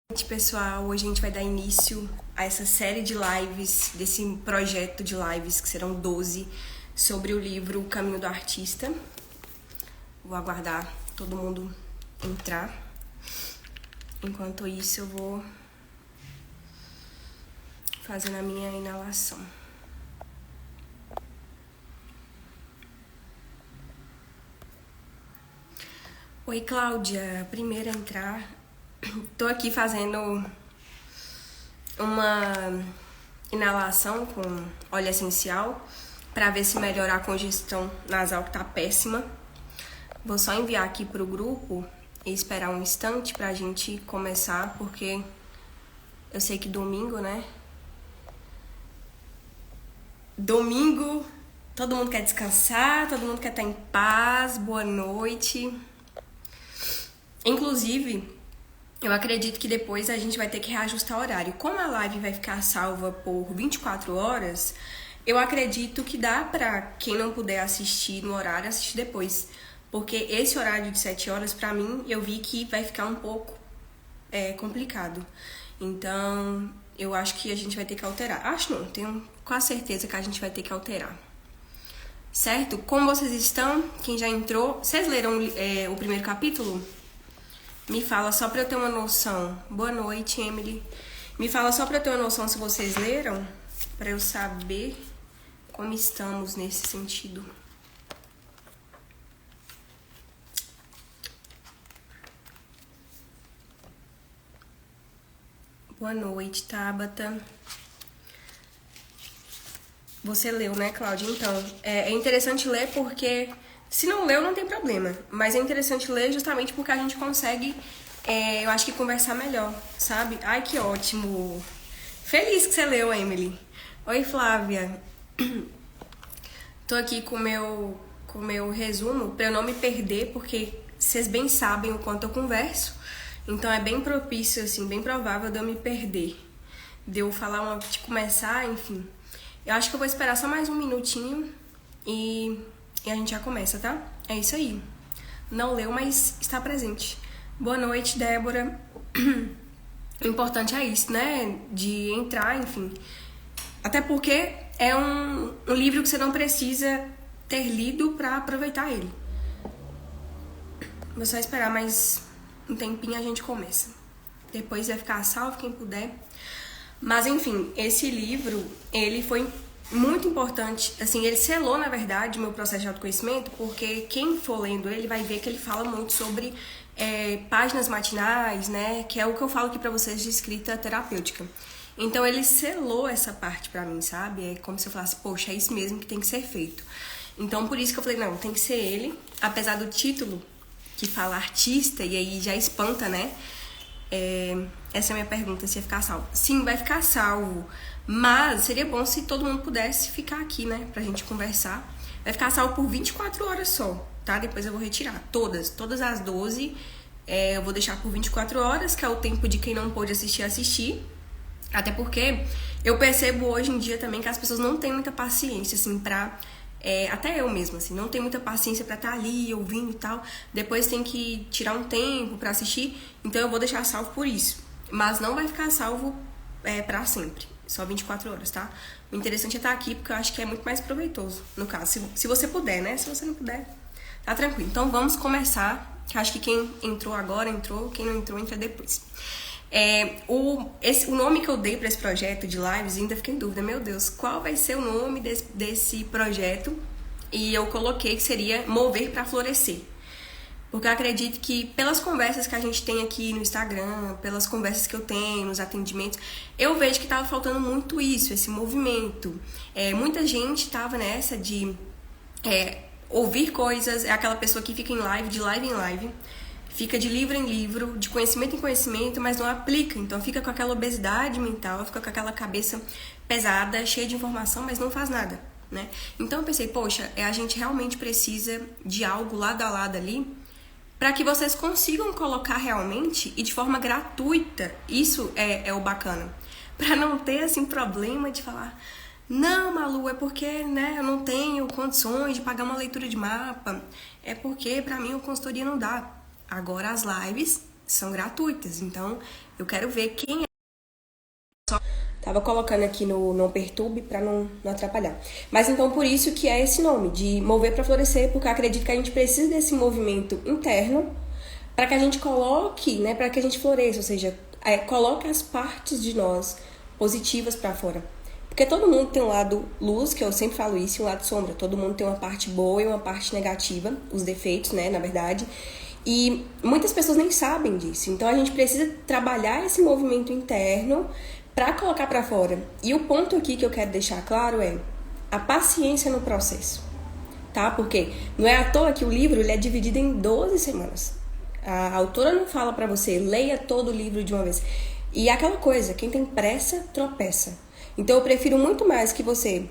Pessoal, hoje a gente vai dar início a essa série de lives, desse projeto de lives, que serão 12, sobre o livro O Caminho do Artista. Vou aguardar todo mundo entrar. Enquanto isso, eu vou fazendo a minha inalação. Oi, Cláudia, primeira a entrar. Tô aqui fazendo uma inalação com óleo essencial para ver se melhorar a congestão nasal que tá péssima. Vou só enviar aqui pro grupo e esperar um instante pra gente começar, porque eu sei que domingo, né? Domingo, todo mundo quer descansar, todo mundo quer estar em paz, boa noite. Inclusive, eu acredito que depois a gente vai ter que reajustar o horário. Como a live vai ficar salva por 24 horas, eu acredito que dá pra quem não puder assistir no horário, assistir depois. Porque esse horário de 7 horas, pra mim, eu vi que vai ficar um pouco complicado. Então, eu acho que a gente vai ter que alterar. Acho não, tenho quase certeza que a gente vai ter que alterar. Certo? Como vocês estão? Quem já entrou? Vocês leram o primeiro capítulo? Me fala só pra eu ter uma noção. Boa noite, Emily. Me fala só pra eu ter uma noção se vocês leram, pra eu saber como estamos nesse sentido. Boa noite, Tabata. Você leu, né, Cláudia? Então, é interessante ler porque... Se não leu, não tem problema. Mas é interessante ler justamente porque a gente consegue, eu acho que conversar melhor, sabe? Ai, que ótimo. Feliz que você leu, Emily. Oi, Flávia. Tô aqui com o meu resumo pra eu não me perder, porque vocês bem sabem o quanto eu converso. Então é bem propício, assim, bem provável de eu me perder. De eu falar de começar, enfim. Eu acho que eu vou esperar só mais um minutinho e a gente já começa, tá? É isso aí. Não leu, mas está presente. Boa noite, Débora. O importante é isso, né? De entrar, enfim. Até porque é um livro que você não precisa ter lido pra aproveitar ele. Vou só esperar mais um tempinho e a gente começa. Depois vai ficar salvo quem puder. Mas, enfim, esse livro, ele foi muito importante, assim, ele selou, na verdade, o meu processo de autoconhecimento, porque quem for lendo ele vai ver que ele fala muito sobre páginas matinais, né, que é o que eu falo aqui pra vocês de escrita terapêutica. Então ele selou essa parte pra mim, sabe? É como se eu falasse, poxa, é isso mesmo que tem que ser feito. Então por isso que eu falei, não, tem que ser ele, apesar do título que fala artista, e aí já espanta, né? Essa é a minha pergunta, se ia ficar salvo. Sim, vai ficar salvo. Mas seria bom se todo mundo pudesse ficar aqui, né? Pra gente conversar. Vai ficar salvo por 24 horas só, tá? Depois eu vou retirar. Todas as 12 eu vou deixar por 24 horas, que é o tempo de quem não pôde assistir. Até porque eu percebo hoje em dia também que as pessoas não têm muita paciência, assim, pra... até eu mesma, assim, não tem muita paciência pra estar ali, ouvindo e tal. Depois tem que tirar um tempo pra assistir. Então eu vou deixar salvo por isso. Mas não vai ficar salvo pra sempre. Só 24 horas, tá? O interessante é estar aqui, porque eu acho que é muito mais proveitoso, no caso. Se você puder, né? Se você não puder, tá tranquilo. Então vamos começar. Que eu acho que quem entrou agora, entrou. Quem não entrou, entra depois. O nome que eu dei pra esse projeto de lives, ainda fiquei em dúvida. Meu Deus, qual vai ser o nome desse projeto? E eu coloquei que seria Mover pra Florescer. Porque eu acredito que pelas conversas que a gente tem aqui no Instagram, pelas conversas que eu tenho, nos atendimentos, eu vejo que tava faltando muito isso, esse movimento. Muita gente tava nessa de ouvir coisas, é aquela pessoa que fica em live, de live em live, fica de livro em livro, de conhecimento em conhecimento, mas não aplica. Então fica com aquela obesidade mental, fica com aquela cabeça pesada, cheia de informação, mas não faz nada, né? Então eu pensei, poxa, a gente realmente precisa de algo lado a lado ali, para que vocês consigam colocar realmente e de forma gratuita. Isso é o bacana. Para não ter, assim, problema de falar, não, Malu, é porque, né, eu não tenho condições de pagar uma leitura de mapa. É porque, para mim, a consultoria não dá. Agora as lives são gratuitas. Então, eu quero ver quem é. Tava colocando aqui no Não Perturbe pra não atrapalhar. Mas então, por isso que é esse nome, de Mover para Florescer, porque eu acredito que a gente precisa desse movimento interno para que a gente coloque, né, para que a gente floresça, ou seja, coloque as partes de nós positivas para fora. Porque todo mundo tem um lado luz, que eu sempre falo isso, e um lado sombra. Todo mundo tem uma parte boa e uma parte negativa, os defeitos, né, na verdade. E muitas pessoas nem sabem disso. Então a gente precisa trabalhar esse movimento interno para colocar para fora. E o ponto aqui que eu quero deixar claro é a paciência no processo, tá? Porque não é à toa que o livro ele é dividido em 12 semanas. A autora não fala para você, leia todo o livro de uma vez. E é aquela coisa, quem tem pressa, tropeça. Então eu prefiro muito mais que você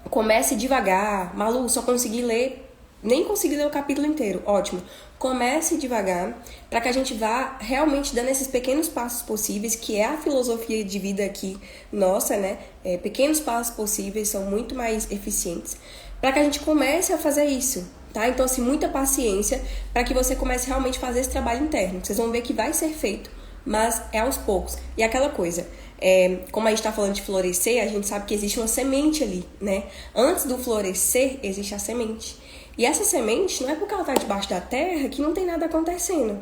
comece devagar. Malu, só consegui ler, nem consegui ler o capítulo inteiro. Ótimo. Comece devagar, para que a gente vá realmente dando esses pequenos passos possíveis, que é a filosofia de vida aqui nossa, né? Pequenos passos possíveis são muito mais eficientes, para que a gente comece a fazer isso, tá? Então, assim, muita paciência para que você comece realmente a fazer esse trabalho interno. Vocês vão ver que vai ser feito, mas é aos poucos. E aquela coisa, como a gente tá falando de florescer, a gente sabe que existe uma semente ali, né? Antes do florescer, existe a semente. E essa semente, não é porque ela tá debaixo da terra que não tem nada acontecendo,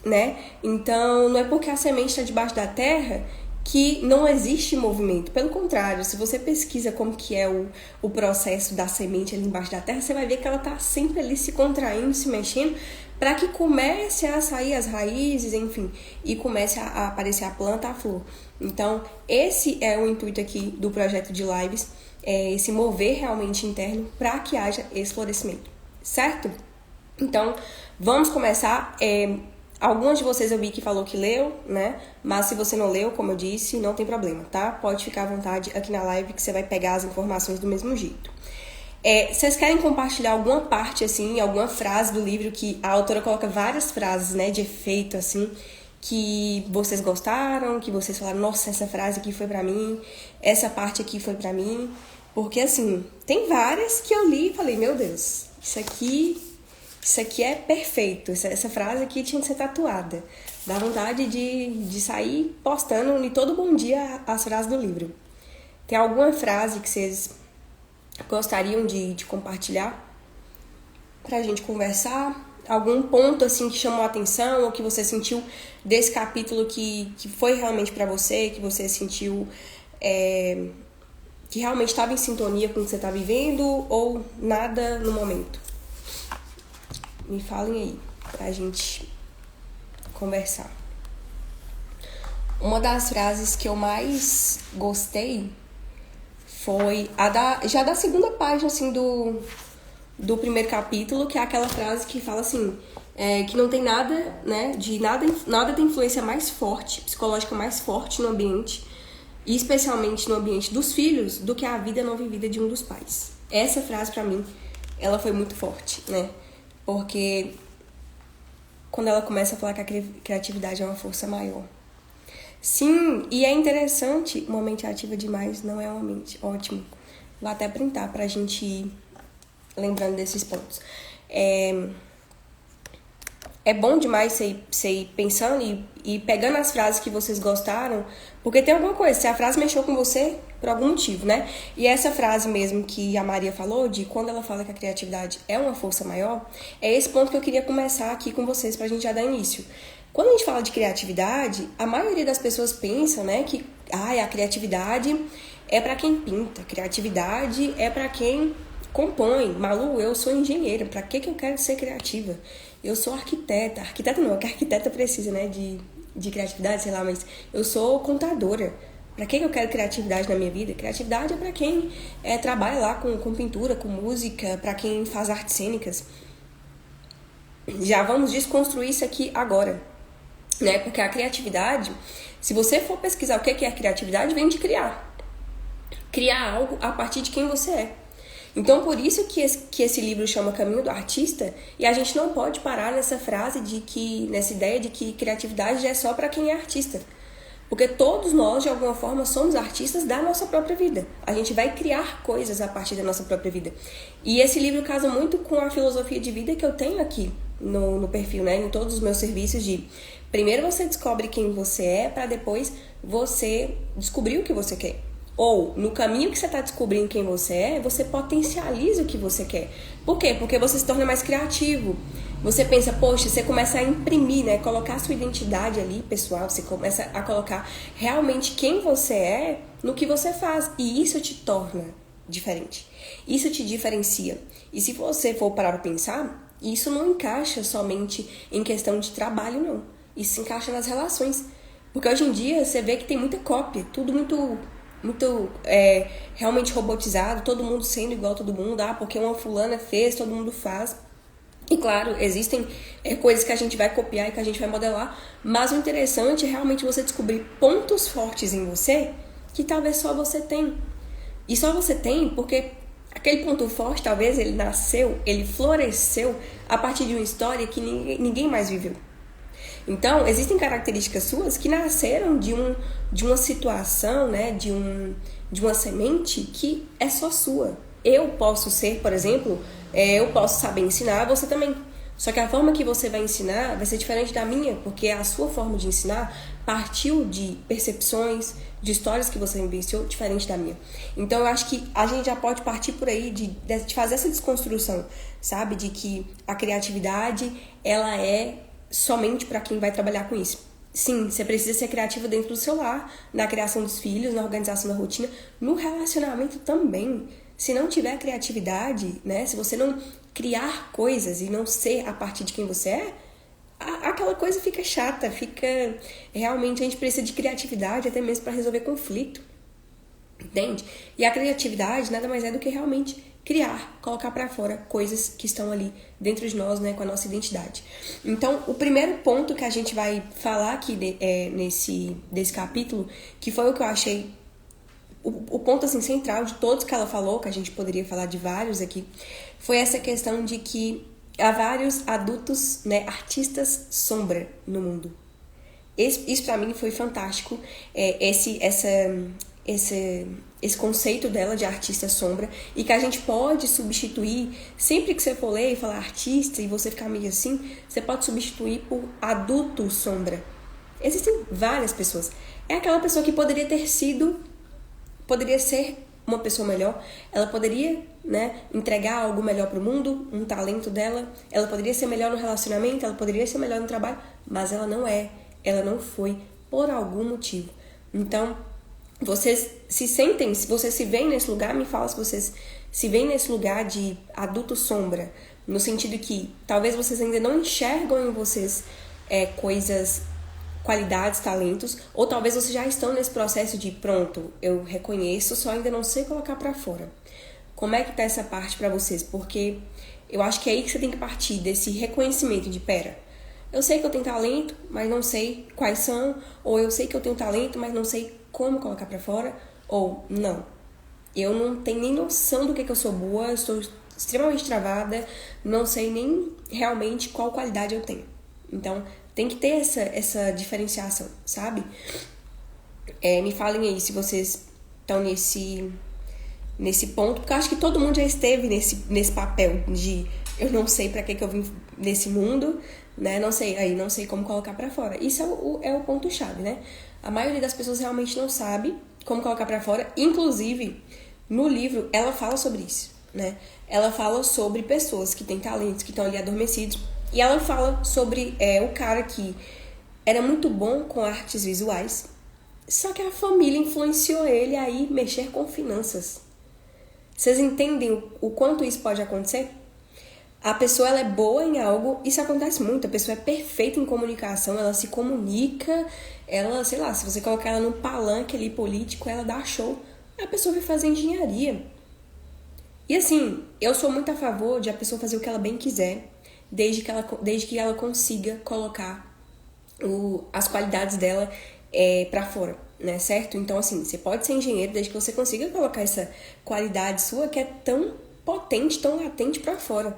né? Então, não é porque a semente está debaixo da terra que não existe movimento. Pelo contrário, se você pesquisa como que é o processo da semente ali embaixo da terra, você vai ver que ela tá sempre ali se contraindo, se mexendo, para que comece a sair as raízes, enfim, e comece a aparecer a planta, a flor. Então, esse é o intuito aqui do projeto de lives, esse mover realmente interno para que haja esse florescimento, certo? Então, vamos começar. Algumas de vocês eu vi que falou que leu, né? Mas se você não leu, como eu disse, não tem problema, tá? Pode ficar à vontade aqui na live que você vai pegar as informações do mesmo jeito. Vocês querem compartilhar alguma parte, assim, alguma frase do livro que a autora coloca várias frases, né, de efeito, assim, que vocês gostaram, que vocês falaram, nossa, essa frase aqui foi pra mim, essa parte aqui foi pra mim, porque, assim, tem várias que eu li e falei, meu Deus, isso aqui é perfeito, essa frase aqui tinha que ser tatuada. Dá vontade de sair postando em todo bom dia as frases do livro. Tem alguma frase que vocês gostariam de compartilhar pra gente conversar? Algum ponto assim que chamou a atenção ou que você sentiu desse capítulo que foi realmente pra você, que você sentiu que realmente estava em sintonia com o que você está vivendo ou nada no momento? Me falem aí pra gente conversar. Uma das frases que eu mais gostei foi já da segunda página, assim, do primeiro capítulo, que é aquela frase que fala assim, que não tem nada, né, nada tem influência mais forte, psicológica mais forte no ambiente, e especialmente no ambiente dos filhos, do que a vida não vivida de um dos pais. Essa frase, pra mim, ela foi muito forte, né, porque quando ela começa a falar que a criatividade é uma força maior. Sim, e é interessante, uma mente ativa demais não é uma mente. Ótimo. Vou até printar pra gente ir lembrando desses pontos. É bom demais você ir pensando e pegando as frases que vocês gostaram, porque tem alguma coisa, se a frase mexeu com você, por algum motivo, né? E essa frase mesmo que a Maria falou, de quando ela fala que a criatividade é uma força maior, é esse ponto que eu queria começar aqui com vocês pra gente já dar início. Quando a gente fala de criatividade, a maioria das pessoas pensa, né, que a criatividade é pra quem pinta, criatividade é pra quem compõe. Malu, eu sou engenheira, pra que eu quero ser criativa? Eu sou arquiteta. Arquiteta não, que a arquiteta precisa, né, de criatividade, sei lá, mas eu sou contadora. Pra que eu quero criatividade na minha vida? Criatividade é pra quem trabalha lá com pintura, com música, pra quem faz artes cênicas. Já vamos desconstruir isso aqui agora, né? Porque a criatividade, se você for pesquisar o que é criatividade, vem de criar. Criar algo a partir de quem você é. Então, por isso que esse livro chama Caminho do Artista, e a gente não pode parar nessa frase nessa ideia de que criatividade é só para quem é artista. Porque todos nós, de alguma forma, somos artistas da nossa própria vida. A gente vai criar coisas a partir da nossa própria vida. E esse livro casa muito com a filosofia de vida que eu tenho aqui no perfil, né? Em todos os meus serviços de... Primeiro você descobre quem você é, para depois você descobrir o que você quer. Ou, no caminho que você está descobrindo quem você é, você potencializa o que você quer. Por quê? Porque você se torna mais criativo. Você pensa, poxa, você começa a imprimir, né? Colocar a sua identidade ali, pessoal. Você começa a colocar realmente quem você é no que você faz. E isso te torna diferente. Isso te diferencia. E se você for parar para pensar, isso não encaixa somente em questão de trabalho, não. Isso se encaixa nas relações. Porque hoje em dia você vê que tem muita cópia. Tudo muito realmente robotizado. Todo mundo sendo igual a todo mundo. Ah, porque uma fulana fez, todo mundo faz. E claro, existem coisas que a gente vai copiar e que a gente vai modelar, mas o interessante é realmente você descobrir pontos fortes em você que talvez só você tem. E só você tem porque aquele ponto forte, talvez ele nasceu, ele floresceu a partir de uma história que ninguém mais viveu. Então, existem características suas que nasceram de uma situação, né, de uma semente que é só sua. Eu posso ser, por exemplo, eu posso saber ensinar, você também. Só que a forma que você vai ensinar vai ser diferente da minha, porque a sua forma de ensinar partiu de percepções, de histórias que você vivenciou, diferente da minha. Então, eu acho que a gente já pode partir por aí de fazer essa desconstrução, sabe? De que a criatividade, ela é somente para quem vai trabalhar com isso. Sim, você precisa ser criativo dentro do seu lar, na criação dos filhos, na organização da rotina, no relacionamento também. Se não tiver criatividade, né? Se você não criar coisas e não ser a partir de quem você é, aquela coisa fica chata, fica... Realmente a gente precisa de criatividade até mesmo para resolver conflito, entende? E a criatividade nada mais é do que realmente criar, colocar para fora coisas que estão ali dentro de nós, né? Com a nossa identidade. Então, o primeiro ponto que a gente vai falar aqui desse capítulo, que foi o que eu achei o ponto assim, central de todos que ela falou, que a gente poderia falar de vários aqui, foi essa questão de que há vários adultos, né, artistas sombra no mundo. Isso pra mim foi fantástico, esse conceito dela de artista sombra, e que a gente pode substituir, sempre que você for ler e falar artista e você ficar meio assim, você pode substituir por adulto sombra. Existem várias pessoas. É aquela pessoa que poderia ser uma pessoa melhor, ela poderia, né, entregar algo melhor para o mundo, um talento dela, ela poderia ser melhor no relacionamento, ela poderia ser melhor no trabalho, mas ela não é, ela não foi, por algum motivo. Então, vocês se sentem, se vocês se veem nesse lugar, me fala se vocês se veem nesse lugar de adulto sombra, no sentido que talvez vocês ainda não enxergam em vocês coisas, qualidades, talentos, ou talvez vocês já estão nesse processo de pronto, eu reconheço, só ainda não sei colocar pra fora. Como é que tá essa parte pra vocês? Porque eu acho que é aí que você tem que partir desse reconhecimento de pera, eu sei que eu tenho talento, mas não sei quais são, ou eu sei que eu tenho talento, mas não sei como colocar pra fora, ou não, eu não tenho nem noção do que eu sou boa, eu estou extremamente travada, não sei nem realmente qual qualidade eu tenho. Então, tem que ter essa diferenciação, sabe? Me falem aí se vocês estão nesse ponto, porque eu acho que todo mundo já esteve nesse papel de eu não sei pra que eu vim nesse mundo, né? Não sei como colocar pra fora. Isso é o ponto-chave, né? A maioria das pessoas realmente não sabe como colocar pra fora. Inclusive, no livro, ela fala sobre isso, né? Ela fala sobre pessoas que têm talentos, que estão ali adormecidos. E ela fala sobre o cara que era muito bom com artes visuais, só que a família influenciou ele a ir mexer com finanças. Vocês entendem o quanto isso pode acontecer? A pessoa ela é boa em algo, isso acontece muito, a pessoa é perfeita em comunicação, ela se comunica, ela, sei lá, se você colocar ela num palanque ali político, ela dá show, a pessoa vai fazer engenharia. E assim, eu sou muito a favor de a pessoa fazer o que ela bem quiser, desde que ela consiga colocar as qualidades dela pra fora, né, certo? Então, assim, você pode ser engenheiro desde que você consiga colocar essa qualidade sua que é tão potente, tão latente pra fora.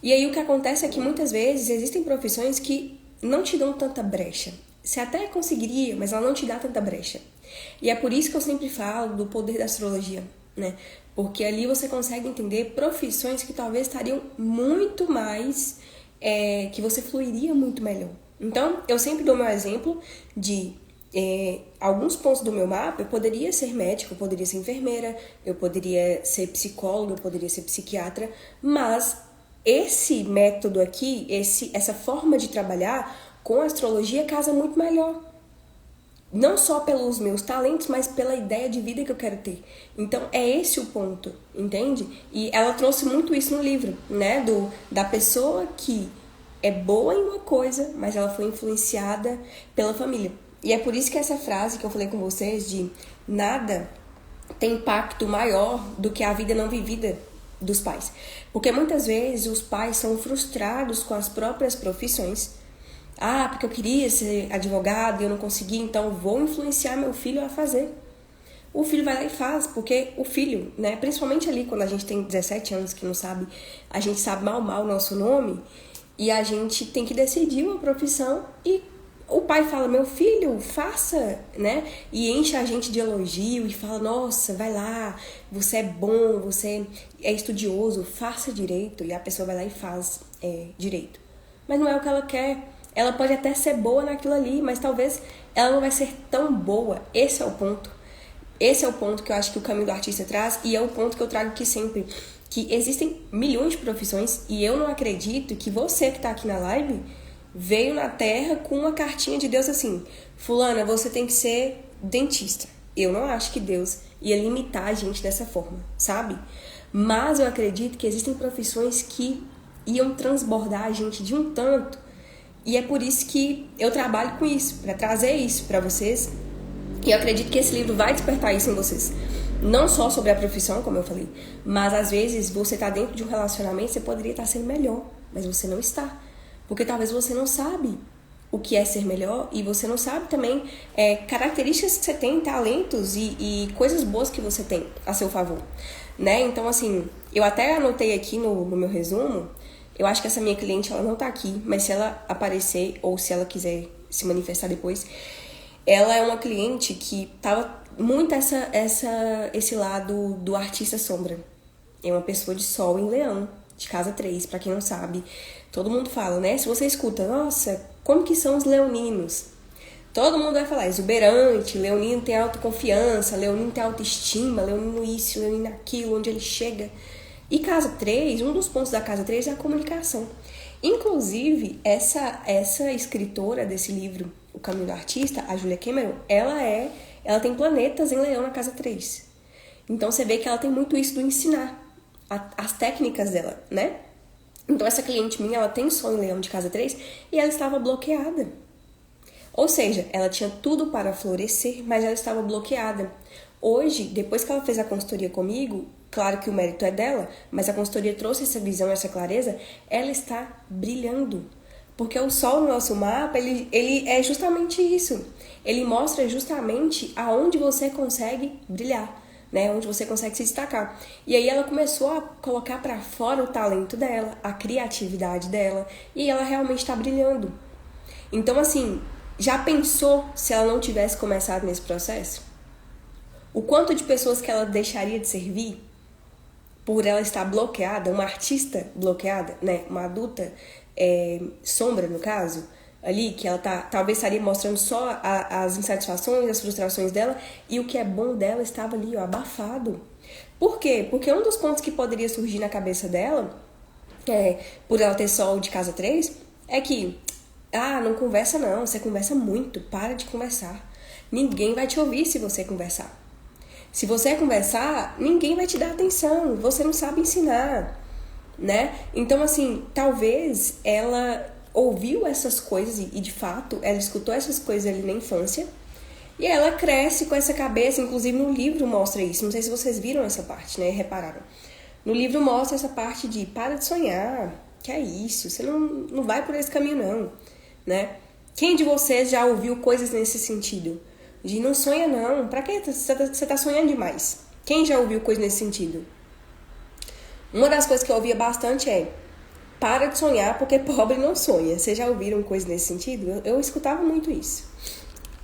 E aí o que acontece é que muitas vezes existem profissões que não te dão tanta brecha. você até conseguiria, mas ela não te dá tanta brecha. E é por isso que eu sempre falo do poder da astrologia, né? Porque ali você consegue entender profissões que talvez estariam muito mais, que você fluiria muito melhor. Então, eu sempre dou meu exemplo de alguns pontos do meu mapa. Eu poderia ser médico, eu poderia ser enfermeira, eu poderia ser psicóloga, eu poderia ser psiquiatra, mas esse método aqui, essa forma de trabalhar com a astrologia casa muito melhor. Não só pelos meus talentos, mas pela ideia de vida que eu quero ter. Então, é esse o ponto, entende? E ela trouxe muito isso no livro, né? Da pessoa que é boa em uma coisa, mas ela foi influenciada pela família. E é por isso que essa frase que eu falei com vocês de nada tem impacto maior do que a vida não vivida dos pais. Porque muitas vezes os pais são frustrados com as próprias profissões. Ah, porque eu queria ser advogado e eu não consegui, então vou influenciar meu filho a fazer. O filho vai lá e faz, porque o filho, né, principalmente ali quando a gente tem 17 anos que não sabe, a gente sabe mal o nosso nome e a gente tem que decidir uma profissão e o pai fala, meu filho, faça, né? E enche a gente de elogio e fala, nossa, vai lá, você é bom, você é estudioso, faça direito. E a pessoa vai lá e faz direito. Mas não é o que ela quer. Ela pode até ser boa naquilo ali, mas talvez ela não vai ser tão boa. Esse é o ponto. Esse é o ponto que eu acho que o caminho do artista traz e é o ponto que eu trago aqui sempre. Que existem milhões de profissões e eu não acredito que você que está aqui na live veio na Terra com uma cartinha de Deus assim, fulana, você tem que ser dentista. Eu não acho que Deus ia limitar a gente dessa forma, sabe? Mas eu acredito que existem profissões que iam transbordar a gente de um tanto. E é por isso que eu trabalho com isso, para trazer isso para vocês. E eu acredito que esse livro vai despertar isso em vocês. Não só sobre a profissão, como eu falei, mas às vezes você tá dentro de um relacionamento, você poderia estar sendo melhor, mas você não está. Porque talvez você não sabe o que é ser melhor e você não sabe também características que você tem, talentos e coisas boas que você tem a seu favor, né? Então, assim, eu até anotei aqui no meu resumo, eu acho que essa minha cliente, ela não tá aqui, mas se ela aparecer ou se ela quiser se manifestar depois, ela é uma cliente que tava muito esse lado do artista sombra. É uma pessoa de sol em leão, de casa 3, pra quem não sabe. Todo mundo fala, né? Se você escuta, nossa, como que são os leoninos? Todo mundo vai falar, exuberante, leonino tem autoconfiança, leonino tem autoestima, leonino isso, leonino aquilo, onde ele chega. E casa 3, um dos pontos da casa 3 é a comunicação. Inclusive, essa escritora desse livro, O Caminho do Artista, a Julia Cameron, ela tem planetas em leão na casa 3. Então você vê que ela tem muito isso do ensinar, as técnicas dela, né? Então essa cliente minha, ela tem sol em leão de casa 3 e ela estava bloqueada. Ou seja, ela tinha tudo para florescer, mas ela estava bloqueada. Hoje, depois que ela fez a consultoria comigo, claro que o mérito é dela, mas a consultoria trouxe essa visão, essa clareza, ela está brilhando. Porque o sol no nosso mapa, ele é justamente isso. Ele mostra justamente aonde você consegue brilhar, né? Onde você consegue se destacar. E aí ela começou a colocar para fora o talento dela, a criatividade dela, e ela realmente está brilhando. Então, assim, já pensou se ela não tivesse começado nesse processo? O quanto de pessoas que ela deixaria de servir por ela estar bloqueada, uma artista bloqueada, né? Uma adulta sombra, no caso, ali, que ela talvez estaria mostrando só as insatisfações, as frustrações dela, e o que é bom dela estava ali, ó, abafado. Por quê? Porque um dos pontos que poderia surgir na cabeça dela, por ela ter sol de casa 3, é que, não conversa não, você conversa muito, para de conversar. Ninguém vai te ouvir se você conversar. Se você conversar, ninguém vai te dar atenção, você não sabe ensinar, né? Então, assim, talvez ela ouviu essas coisas e de fato, ela escutou essas coisas ali na infância e ela cresce com essa cabeça, inclusive no livro mostra isso, não sei se vocês viram essa parte, né? Repararam. No livro mostra essa parte de para de sonhar, que é isso, você não vai por esse caminho não, né? Quem de vocês já ouviu coisas nesse sentido? De não sonha não, pra que você tá sonhando demais? Quem já ouviu coisa nesse sentido? Uma das coisas que eu ouvia bastante para de sonhar porque pobre não sonha. Vocês já ouviram coisa nesse sentido? Eu escutava muito isso.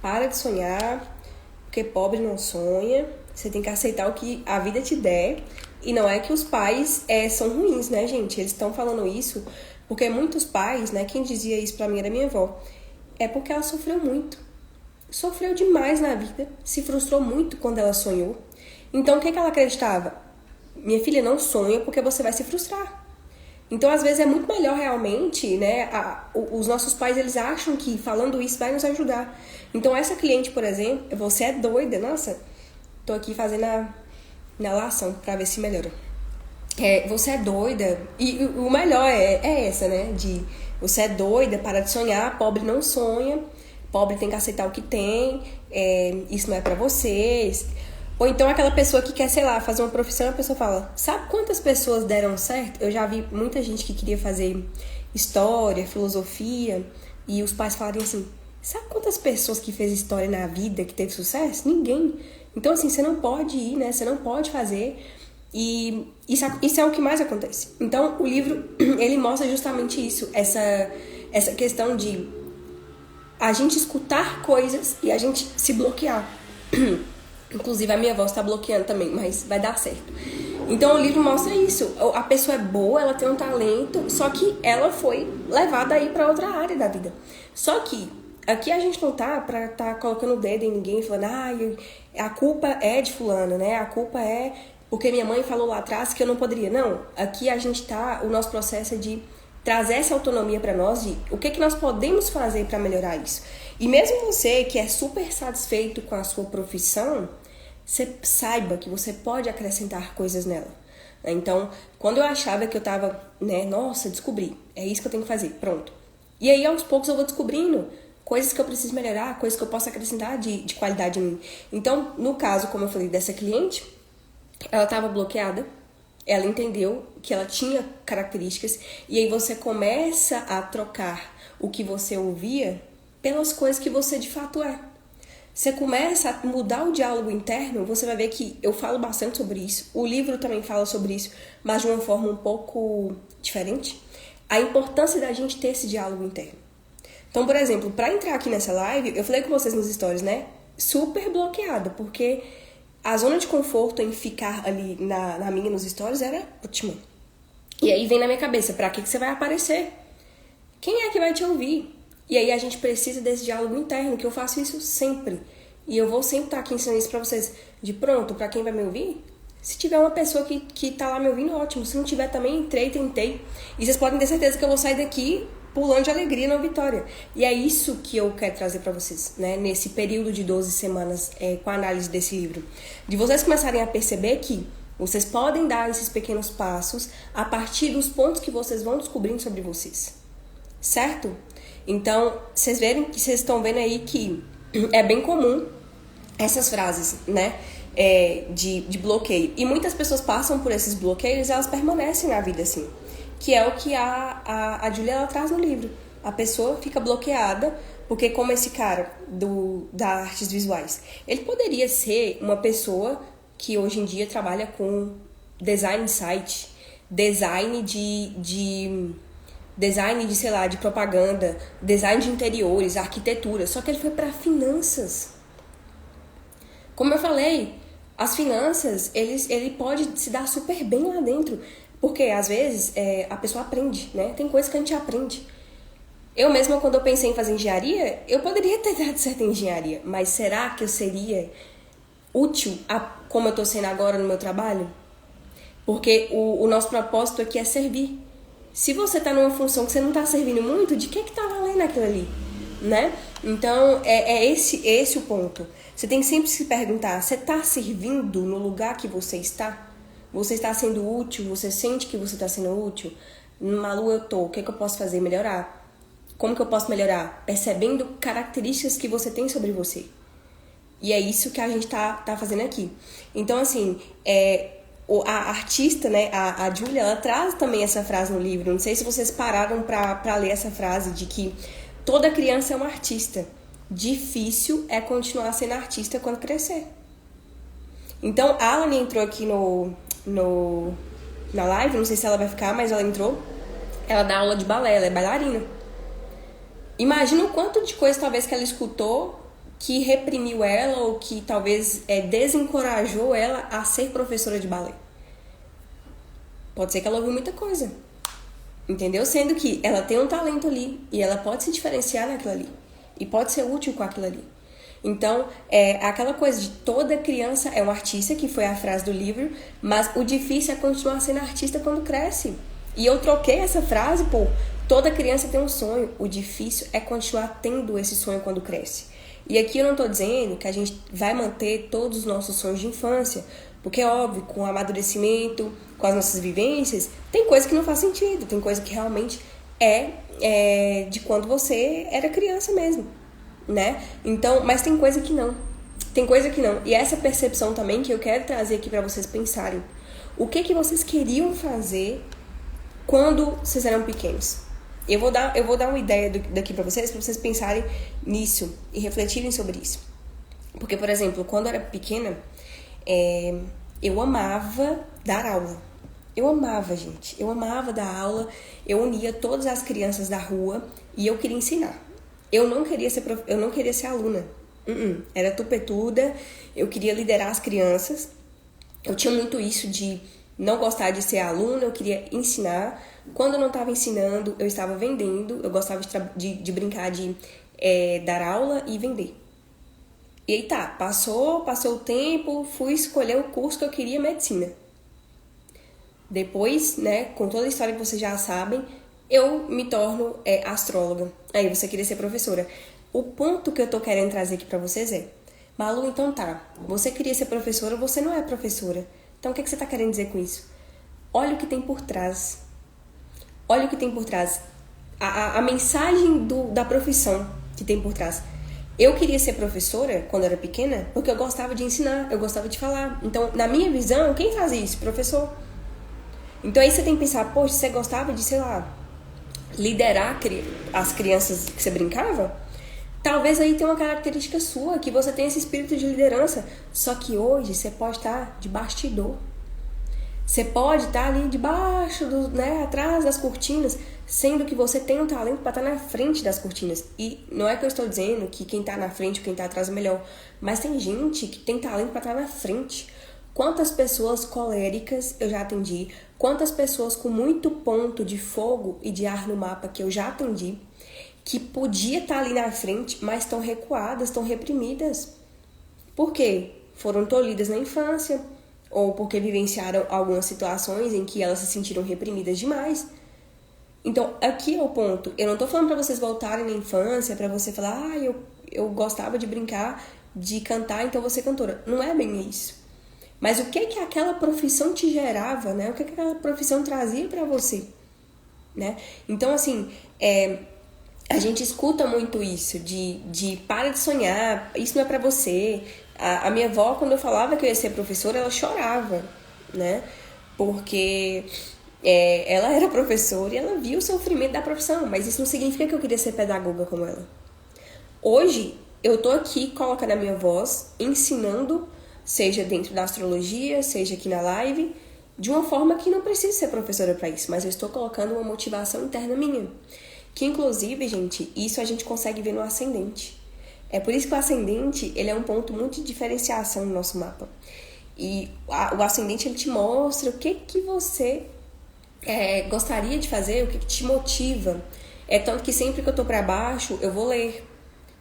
Para de sonhar porque pobre não sonha. Você tem que aceitar o que a vida te der. E não é que os pais são ruins, né, gente? Eles estão falando isso porque muitos pais, né? Quem dizia isso pra mim era minha avó. É porque ela sofreu muito. Sofreu demais na vida. Se frustrou muito quando ela sonhou. Então, o que ela acreditava? Minha filha, não sonha porque você vai se frustrar. Então, às vezes, é muito melhor realmente, né? Os nossos pais, eles acham que falando isso vai nos ajudar. Então, essa cliente, por exemplo, você é doida. Nossa, tô aqui fazendo a inalação pra ver se melhora. Você é doida. E o melhor é essa, né? De você é doida, para de sonhar, pobre não sonha. Pobre tem que aceitar o que tem. Isso não é pra vocês. Ou então aquela pessoa que quer, sei lá, fazer uma profissão, a pessoa fala, sabe quantas pessoas deram certo? Eu já vi muita gente que queria fazer história, filosofia, e os pais falarem assim, sabe quantas pessoas que fez história na vida que teve sucesso? Ninguém. Então, assim, você não pode ir, né? Você não pode fazer. E isso é o que mais acontece. Então, o livro, ele mostra justamente isso, essa questão de a gente escutar coisas e a gente se bloquear. Inclusive, a minha voz tá bloqueando também, mas vai dar certo. Então, o livro mostra isso. A pessoa é boa, ela tem um talento, só que ela foi levada aí pra outra área da vida. Só que aqui a gente não tá pra tá colocando o dedo em ninguém, falando, a culpa é de fulano, né? A culpa é porque minha mãe falou lá atrás que eu não poderia. Não, aqui a gente tá, o nosso processo é de trazer essa autonomia pra nós, de o que nós podemos fazer pra melhorar isso. E mesmo você que é super satisfeito com a sua profissão, você saiba que você pode acrescentar coisas nela. Então, quando eu achava que eu tava, né, nossa, descobri, é isso que eu tenho que fazer, pronto. E aí, aos poucos, eu vou descobrindo coisas que eu preciso melhorar, coisas que eu posso acrescentar de qualidade em mim. Então, no caso, como eu falei, dessa cliente, ela tava bloqueada, ela entendeu que ela tinha características, e aí você começa a trocar o que você ouvia pelas coisas que você de fato é. Você começa a mudar o diálogo interno, você vai ver que eu falo bastante sobre isso. O livro também fala sobre isso, mas de uma forma um pouco diferente. A importância da gente ter esse diálogo interno. Então, por exemplo, para entrar aqui nessa live, eu falei com vocês nos stories, né? Super bloqueada, porque a zona de conforto em ficar ali na minha nos stories era ótima. E aí vem na minha cabeça, pra que você vai aparecer? Quem é que vai te ouvir? E aí a gente precisa desse diálogo interno, que eu faço isso sempre. E eu vou sempre estar aqui ensinando isso pra vocês. De pronto, pra quem vai me ouvir, se tiver uma pessoa que tá lá me ouvindo, ótimo. Se não tiver também, entrei, tentei. E vocês podem ter certeza que eu vou sair daqui pulando de alegria na vitória. E é isso que eu quero trazer pra vocês, né? Nesse período de 12 semanas com a análise desse livro. De vocês começarem a perceber que vocês podem dar esses pequenos passos a partir dos pontos que vocês vão descobrindo sobre vocês. Certo? Então, vocês estão vendo aí que é bem comum essas frases, né, de bloqueio. E muitas pessoas passam por esses bloqueios e elas permanecem na vida assim. Que é o que a Julia ela traz no livro. A pessoa fica bloqueada, porque como esse cara da artes visuais, ele poderia ser uma pessoa que hoje em dia trabalha com design de site, design de, sei lá, de propaganda, design de interiores, arquitetura, só que ele foi para finanças. Como eu falei, as finanças, ele pode se dar super bem lá dentro, porque às vezes a pessoa aprende, né? Tem coisas que a gente aprende. Eu mesma, quando eu pensei em fazer engenharia, eu poderia ter dado certo em engenharia, mas será que eu seria útil como eu tô sendo agora no meu trabalho? Porque o nosso propósito aqui é servir. Se você tá numa função que você não tá servindo muito, de que tá valendo aquilo ali, né? Então, é esse o ponto. Você tem que sempre se perguntar, você tá servindo no lugar que você está? Você está sendo útil? Você sente que você tá sendo útil? Malu, eu tô. O que eu posso fazer? Melhorar? Como que eu posso melhorar? Percebendo características que você tem sobre você. E é isso que a gente tá fazendo aqui. Então, assim, a artista, né, a Julia, ela traz também essa frase no livro. Não sei se vocês pararam pra ler essa frase de que toda criança é uma artista. Difícil é continuar sendo artista quando crescer. Então, a Alan entrou aqui na live, não sei se ela vai ficar, mas ela entrou. Ela dá aula de balé, ela é bailarina. Imagina o quanto de coisa talvez que ela escutou que reprimiu ela ou que talvez desencorajou ela a ser professora de balé. Pode ser que ela ouviu muita coisa, entendeu? Sendo que ela tem um talento ali e ela pode se diferenciar naquilo ali e pode ser útil com aquilo ali. Então, aquela coisa de toda criança é um artista, que foi a frase do livro, mas o difícil é continuar sendo artista quando cresce. E eu troquei essa frase por toda criança tem um sonho, o difícil é continuar tendo esse sonho quando cresce. E aqui eu não estou dizendo que a gente vai manter todos os nossos sonhos de infância, porque é óbvio, com o amadurecimento, com as nossas vivências, tem coisa que não faz sentido, tem coisa que realmente é de quando você era criança mesmo, né? Então, mas tem coisa que não. Tem coisa que não. E essa percepção também que eu quero trazer aqui para vocês pensarem. O que vocês queriam fazer quando vocês eram pequenos? Eu vou dar uma ideia daqui para vocês pensarem nisso e refletirem sobre isso. Porque, por exemplo, quando eu era pequena, eu amava dar aula. Eu amava, gente. Eu amava dar aula. Eu unia todas as crianças da rua e eu queria ensinar. Eu não queria ser aluna. Era tupetuda. Eu queria liderar as crianças. Eu tinha muito isso de não gostar de ser aluna. Eu queria ensinar. Quando eu não estava ensinando, eu estava vendendo. Eu gostava de brincar de dar aula e vender. E aí tá, passou o tempo, fui escolher o curso que eu queria, medicina. Depois, né, com toda a história que vocês já sabem, eu me torno astróloga. Aí você queria ser professora. O ponto que eu tô querendo trazer aqui pra vocês Malu, então tá, você queria ser professora, você não é professora. Então o que você tá querendo dizer com isso? Olha o que tem por trás. Olha o que tem por trás. A mensagem da profissão que tem por trás. Eu queria ser professora quando era pequena porque eu gostava de ensinar, eu gostava de falar. Então, na minha visão, quem faz isso? Professor. Então aí você tem que pensar, poxa, você gostava de, sei lá, liderar as crianças que você brincava? Talvez aí tenha uma característica sua, que você tem esse espírito de liderança. Só que hoje você pode estar de bastidor. Você pode estar ali debaixo, atrás das cortinas, sendo que você tem um talento para estar na frente das cortinas. E não é que eu estou dizendo que quem está na frente ou quem está atrás é melhor, mas tem gente que tem talento para estar na frente. Quantas pessoas coléricas eu já atendi, quantas pessoas com muito ponto de fogo e de ar no mapa que eu já atendi, que podia estar ali na frente, mas estão recuadas, estão reprimidas. Por quê? Foram tolhidas na infância, ou porque vivenciaram algumas situações em que elas se sentiram reprimidas demais. Então, aqui é o ponto. Eu não tô falando pra vocês voltarem na infância, pra você falar, eu gostava de brincar, de cantar, então vou ser cantora. Não é bem isso. Mas o que aquela profissão te gerava, né? O que aquela profissão trazia pra você, né? Então, assim, a gente escuta muito isso, de para de sonhar, isso não é pra você. A minha avó, quando eu falava que eu ia ser professora, ela chorava, né? Porque ela era professora e ela via o sofrimento da profissão, mas isso não significa que eu queria ser pedagoga como ela. Hoje, eu tô aqui colocando a minha voz, ensinando, seja dentro da astrologia, seja aqui na live, de uma forma que não preciso ser professora para isso, mas eu estou colocando uma motivação interna minha. Que, inclusive, gente, isso a gente consegue ver no ascendente. É por isso que o ascendente, ele é um ponto muito de diferenciação no nosso mapa. E o ascendente, ele te mostra o que você gostaria de fazer, o que te motiva. Tanto que sempre que eu tô pra baixo, eu vou ler,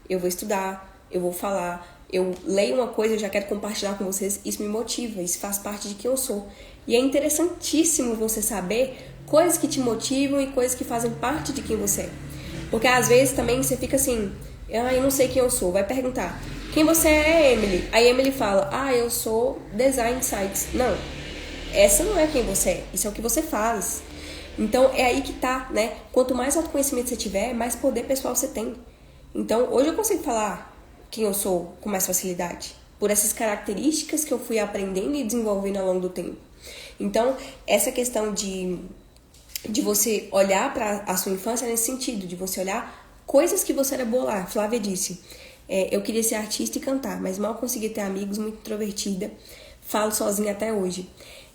eu vou estudar, eu vou falar, eu leio uma coisa, eu já quero compartilhar com vocês, isso me motiva, isso faz parte de quem eu sou. E é interessantíssimo você saber coisas que te motivam e coisas que fazem parte de quem você é. Porque às vezes também você fica assim, eu não sei quem eu sou, vai perguntar, quem você é, Emily? Aí Emily fala, eu sou design sites. Não, essa não é quem você é, isso é o que você faz. Então é aí que tá, né? Quanto mais autoconhecimento você tiver, mais poder pessoal você tem. Então hoje eu consigo falar quem eu sou com mais facilidade, por essas características que eu fui aprendendo e desenvolvendo ao longo do tempo. Então essa questão de você olhar para a sua infância nesse sentido, de você olhar coisas que você era boa lá. Flávia disse, eu queria ser artista e cantar, mas mal consegui ter amigos, muito introvertida, falo sozinha até hoje.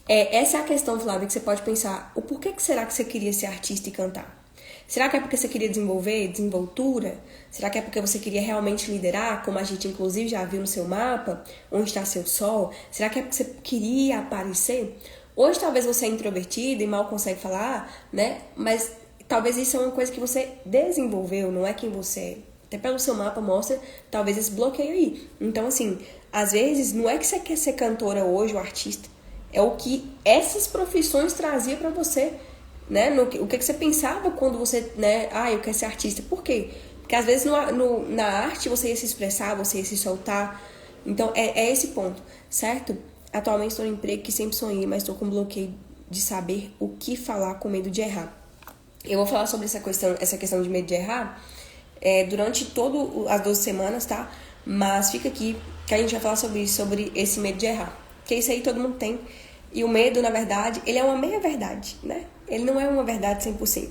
Essa é a questão, Flávia, que você pode pensar, o porquê que será que você queria ser artista e cantar? Será que é porque você queria desenvolver desenvoltura? Será que é porque você queria realmente liderar, como a gente inclusive já viu no seu mapa, onde está seu sol? Será que é porque você queria aparecer? Hoje talvez você é introvertido e mal consegue falar, né? Mas talvez isso é uma coisa que você desenvolveu, não é quem você é. Até pelo seu mapa mostra talvez esse bloqueio aí. Então, assim, às vezes não é que você quer ser cantora hoje ou artista, é o que essas profissões traziam pra você, né? O que você pensava quando você, né? Eu quero ser artista. Por quê? Porque às vezes na arte você ia se expressar, você ia se soltar. Então, é esse ponto, certo? Atualmente estou no emprego que sempre sonhei, mas estou com bloqueio de saber o que falar com medo de errar. Eu vou falar sobre essa questão de medo de errar durante todas as 12 semanas, tá? Mas fica aqui que a gente vai falar sobre isso, sobre esse medo de errar. Porque isso aí todo mundo tem. E o medo, na verdade, ele é uma meia-verdade, né? Ele não é uma verdade 100%.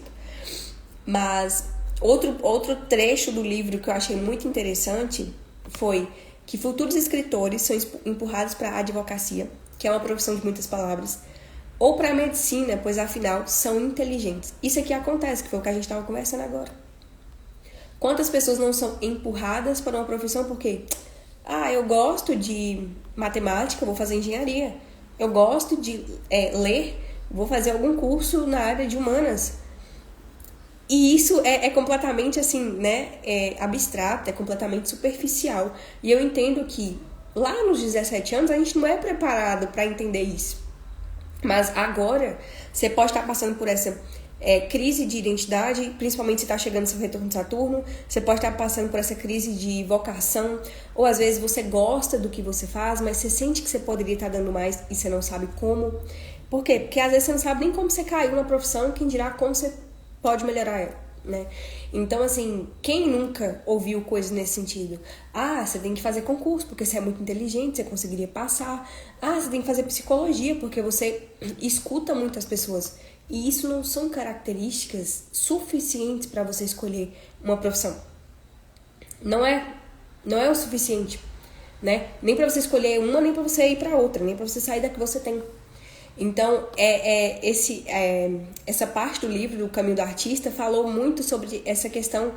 Mas outro trecho do livro que eu achei muito interessante foi que futuros escritores são empurrados para a advocacia, que é uma profissão de muitas palavras, ou para a medicina, pois afinal são inteligentes. Isso aqui acontece, que foi o que a gente estava conversando agora. Quantas pessoas não são empurradas para uma profissão porque eu gosto de matemática, vou fazer engenharia. Eu gosto de ler, vou fazer algum curso na área de humanas. E isso é completamente assim, né? Abstrato, é completamente superficial. E eu entendo que lá nos 17 anos a gente não é preparado para entender isso. Mas agora você pode estar passando por essa crise de identidade, principalmente se está chegando seu retorno de Saturno. Você pode estar passando por essa crise de vocação, ou às vezes você gosta do que você faz, mas você sente que você poderia estar dando mais e você não sabe como. Por quê? Porque às vezes você não sabe nem como você caiu na profissão, quem dirá como você pode melhorar ela, né? Então, assim, quem nunca ouviu coisas nesse sentido? Você tem que fazer concurso, porque você é muito inteligente, você conseguiria passar. Você tem que fazer psicologia, porque você escuta muitas pessoas. E isso não são características suficientes para você escolher uma profissão. Não é o suficiente, né? Nem para você escolher uma, nem para você ir para outra, nem para você sair da que você tem. Então, essa parte do livro, O Caminho do Artista, falou muito sobre essa questão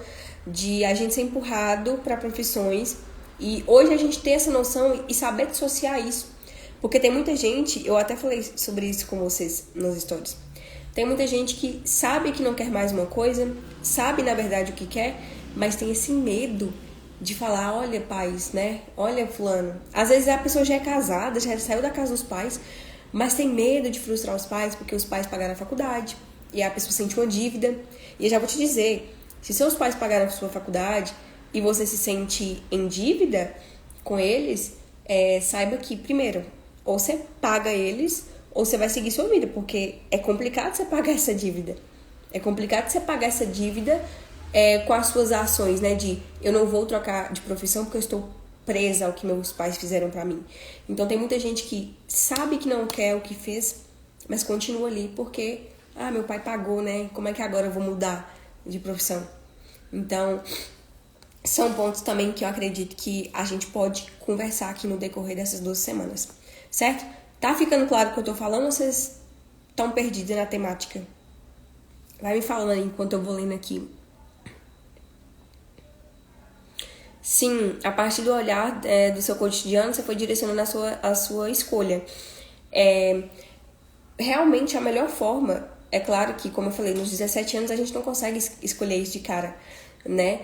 de a gente ser empurrado para profissões. E hoje a gente ter essa noção e saber dissociar isso. Porque tem muita gente, eu até falei sobre isso com vocês nos stories. Tem muita gente que sabe que não quer mais uma coisa, sabe na verdade o que quer, mas tem esse medo de falar, olha pais, né? Olha fulano. Às vezes a pessoa já é casada, já saiu da casa dos pais, mas tem medo de frustrar os pais porque os pais pagaram a faculdade e a pessoa sente uma dívida. E eu já vou te dizer, se seus pais pagaram a sua faculdade e você se sente em dívida com eles, saiba que, primeiro, ou você paga eles ou você vai seguir sua vida, porque é complicado você pagar essa dívida. É complicado você pagar essa dívida com as suas ações, né? De eu não vou trocar de profissão porque eu estou presa ao que meus pais fizeram pra mim. Então tem muita gente que sabe que não quer o que fez, mas continua ali porque, meu pai pagou, né? Como é que agora eu vou mudar de profissão? Então, são pontos também que eu acredito que a gente pode conversar aqui no decorrer dessas 12 semanas, certo? Tá ficando claro o que eu tô falando ou vocês estão perdidos na temática? Vai me falando aí enquanto eu vou lendo aqui. Sim, a partir do olhar do seu cotidiano, você foi direcionando a sua escolha. Realmente a melhor forma, é claro que, como eu falei, nos 17 anos a gente não consegue escolher isso de cara, né?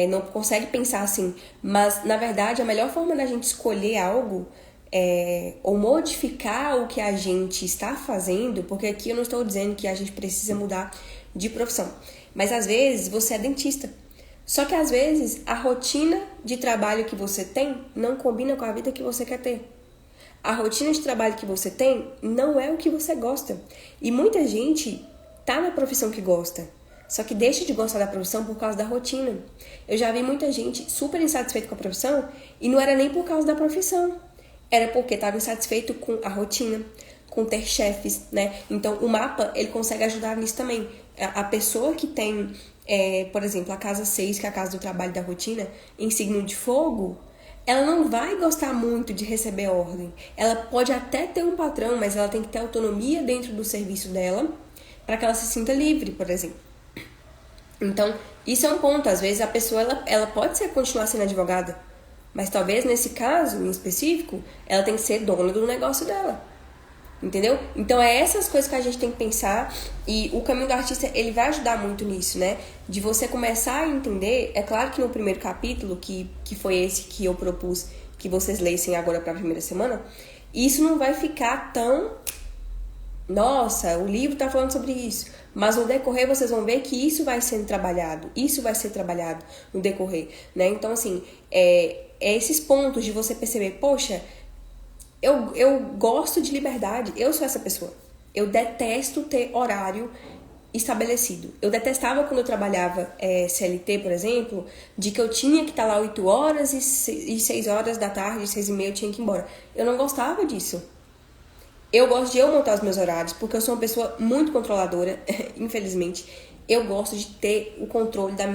Não consegue pensar assim. Mas, na verdade, a melhor forma da gente escolher algo ou modificar o que a gente está fazendo, porque aqui eu não estou dizendo que a gente precisa mudar de profissão, mas às vezes você é dentista. Só que às vezes a rotina de trabalho que você tem não combina com a vida que você quer ter. A rotina de trabalho que você tem não é o que você gosta. E muita gente tá na profissão que gosta, só que deixa de gostar da profissão por causa da rotina. Eu já vi muita gente super insatisfeita com a profissão e não era nem por causa da profissão. Era porque estava insatisfeito com a rotina, com ter chefes, né? Então o mapa, ele consegue ajudar nisso também. A pessoa que tem, por exemplo, a casa 6, que é a casa do trabalho e da rotina, em signo de fogo, ela não vai gostar muito de receber ordem. Ela pode até ter um patrão, mas ela tem que ter autonomia dentro do serviço dela para que ela se sinta livre, por exemplo. Então, isso é um ponto. Às vezes a pessoa ela pode continuar sendo advogada, mas talvez nesse caso em específico, ela tem que ser dona do negócio dela. Entendeu? Então é essas coisas que a gente tem que pensar, e o caminho do artista, ele vai ajudar muito nisso, né? De você começar a entender. É claro que no primeiro capítulo, que foi esse que eu propus que vocês lessem agora para a primeira semana, isso não vai ficar tão... Nossa, o livro tá falando sobre isso. Mas no decorrer vocês vão ver que isso vai ser trabalhado no decorrer, né? Então, assim, esses pontos de você perceber, poxa, eu gosto de liberdade, eu sou essa pessoa. Eu detesto ter horário estabelecido. Eu detestava quando eu trabalhava CLT, por exemplo, de que eu tinha que estar lá 8 horas e 6 horas da tarde, 6h30 eu tinha que ir embora. Eu não gostava disso. Eu gosto de eu montar os meus horários, porque eu sou uma pessoa muito controladora, infelizmente. Eu gosto de ter o controle da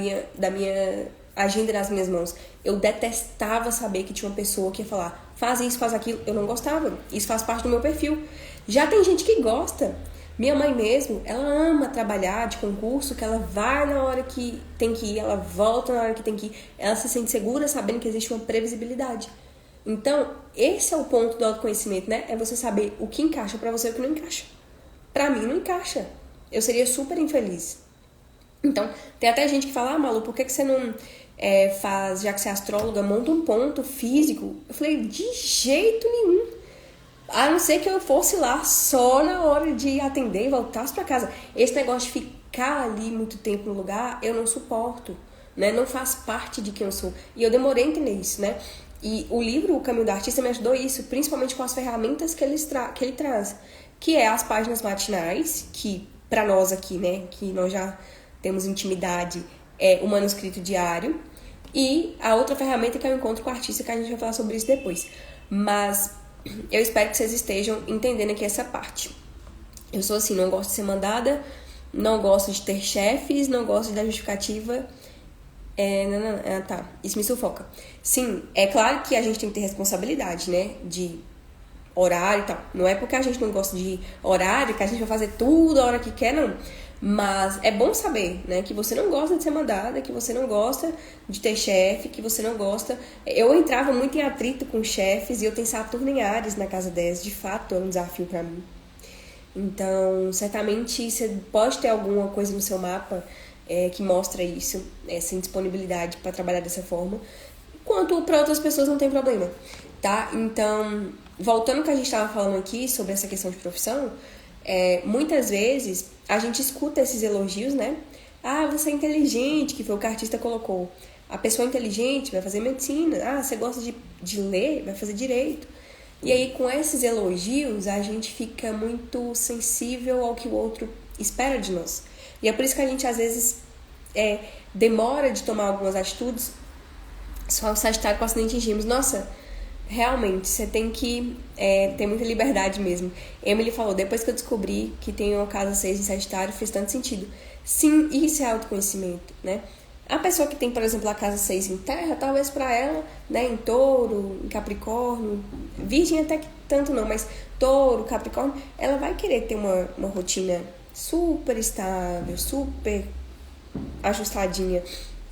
minha agenda nas minhas mãos. Eu detestava saber que tinha uma pessoa que ia falar, faz isso, faz aquilo. Eu não gostava. Isso faz parte do meu perfil. Já tem gente que gosta. Minha mãe mesmo, ela ama trabalhar de concurso, que ela vai na hora que tem que ir, ela volta na hora que tem que ir. Ela se sente segura sabendo que existe uma previsibilidade. Então, esse é o ponto do autoconhecimento, né? É você saber o que encaixa pra você e o que não encaixa. Pra mim, não encaixa. Eu seria super infeliz. Então, tem até gente que fala, Malu, por que você não faz, já que você é astróloga, monta um ponto físico? Eu falei, de jeito nenhum. A não ser que eu fosse lá só na hora de atender e voltasse pra casa. Esse negócio de ficar ali muito tempo no lugar, eu não suporto, né? Não faz parte de quem eu sou. E eu demorei a entender isso, né? E o livro O Caminho do Artista me ajudou isso, principalmente com as ferramentas que ele traz, que é as páginas matinais, que pra nós aqui, né, que nós já temos intimidade, é o manuscrito diário, e a outra ferramenta que é o encontro com o artista, que a gente vai falar sobre isso depois. Mas eu espero que vocês estejam entendendo aqui essa parte. Eu sou assim, não gosto de ser mandada, não gosto de ter chefes, não gosto de dar justificativa. Tá, isso me sufoca. Sim, é claro que a gente tem que ter responsabilidade, né, de horário e tal. Não é porque a gente não gosta de horário que a gente vai fazer tudo a hora que quer, não. Mas é bom saber, né, que você não gosta de ser mandada, que você não gosta de ter chefe, que você não gosta... Eu entrava muito em atrito com chefes e eu tenho Saturno em Áries na casa 10. De fato, é um desafio pra mim. Então, certamente, você pode ter alguma coisa no seu mapa que mostra isso, essa indisponibilidade para trabalhar dessa forma, enquanto para outras pessoas não tem problema, tá? Então, voltando ao que a gente estava falando aqui sobre essa questão de profissão, muitas vezes a gente escuta esses elogios, né? Ah, você é inteligente, que foi o que a artista colocou. A pessoa inteligente vai fazer medicina. Ah, você gosta de ler, vai fazer direito. E aí, com esses elogios, a gente fica muito sensível ao que o outro espera de nós. E é por isso que a gente, às vezes, demora de tomar algumas atitudes. Só o Sagitário com acidente em Gêmeos. Nossa, realmente, você tem que ter muita liberdade mesmo. Emily falou, depois que eu descobri que tem uma casa 6 em Sagitário, fez tanto sentido. Sim, isso é autoconhecimento, né? A pessoa que tem, por exemplo, a casa 6 em Terra, talvez para ela, né, em Touro, em Capricórnio, Virgem até que tanto não, mas Touro, Capricórnio, ela vai querer ter uma rotina super estável, super ajustadinha.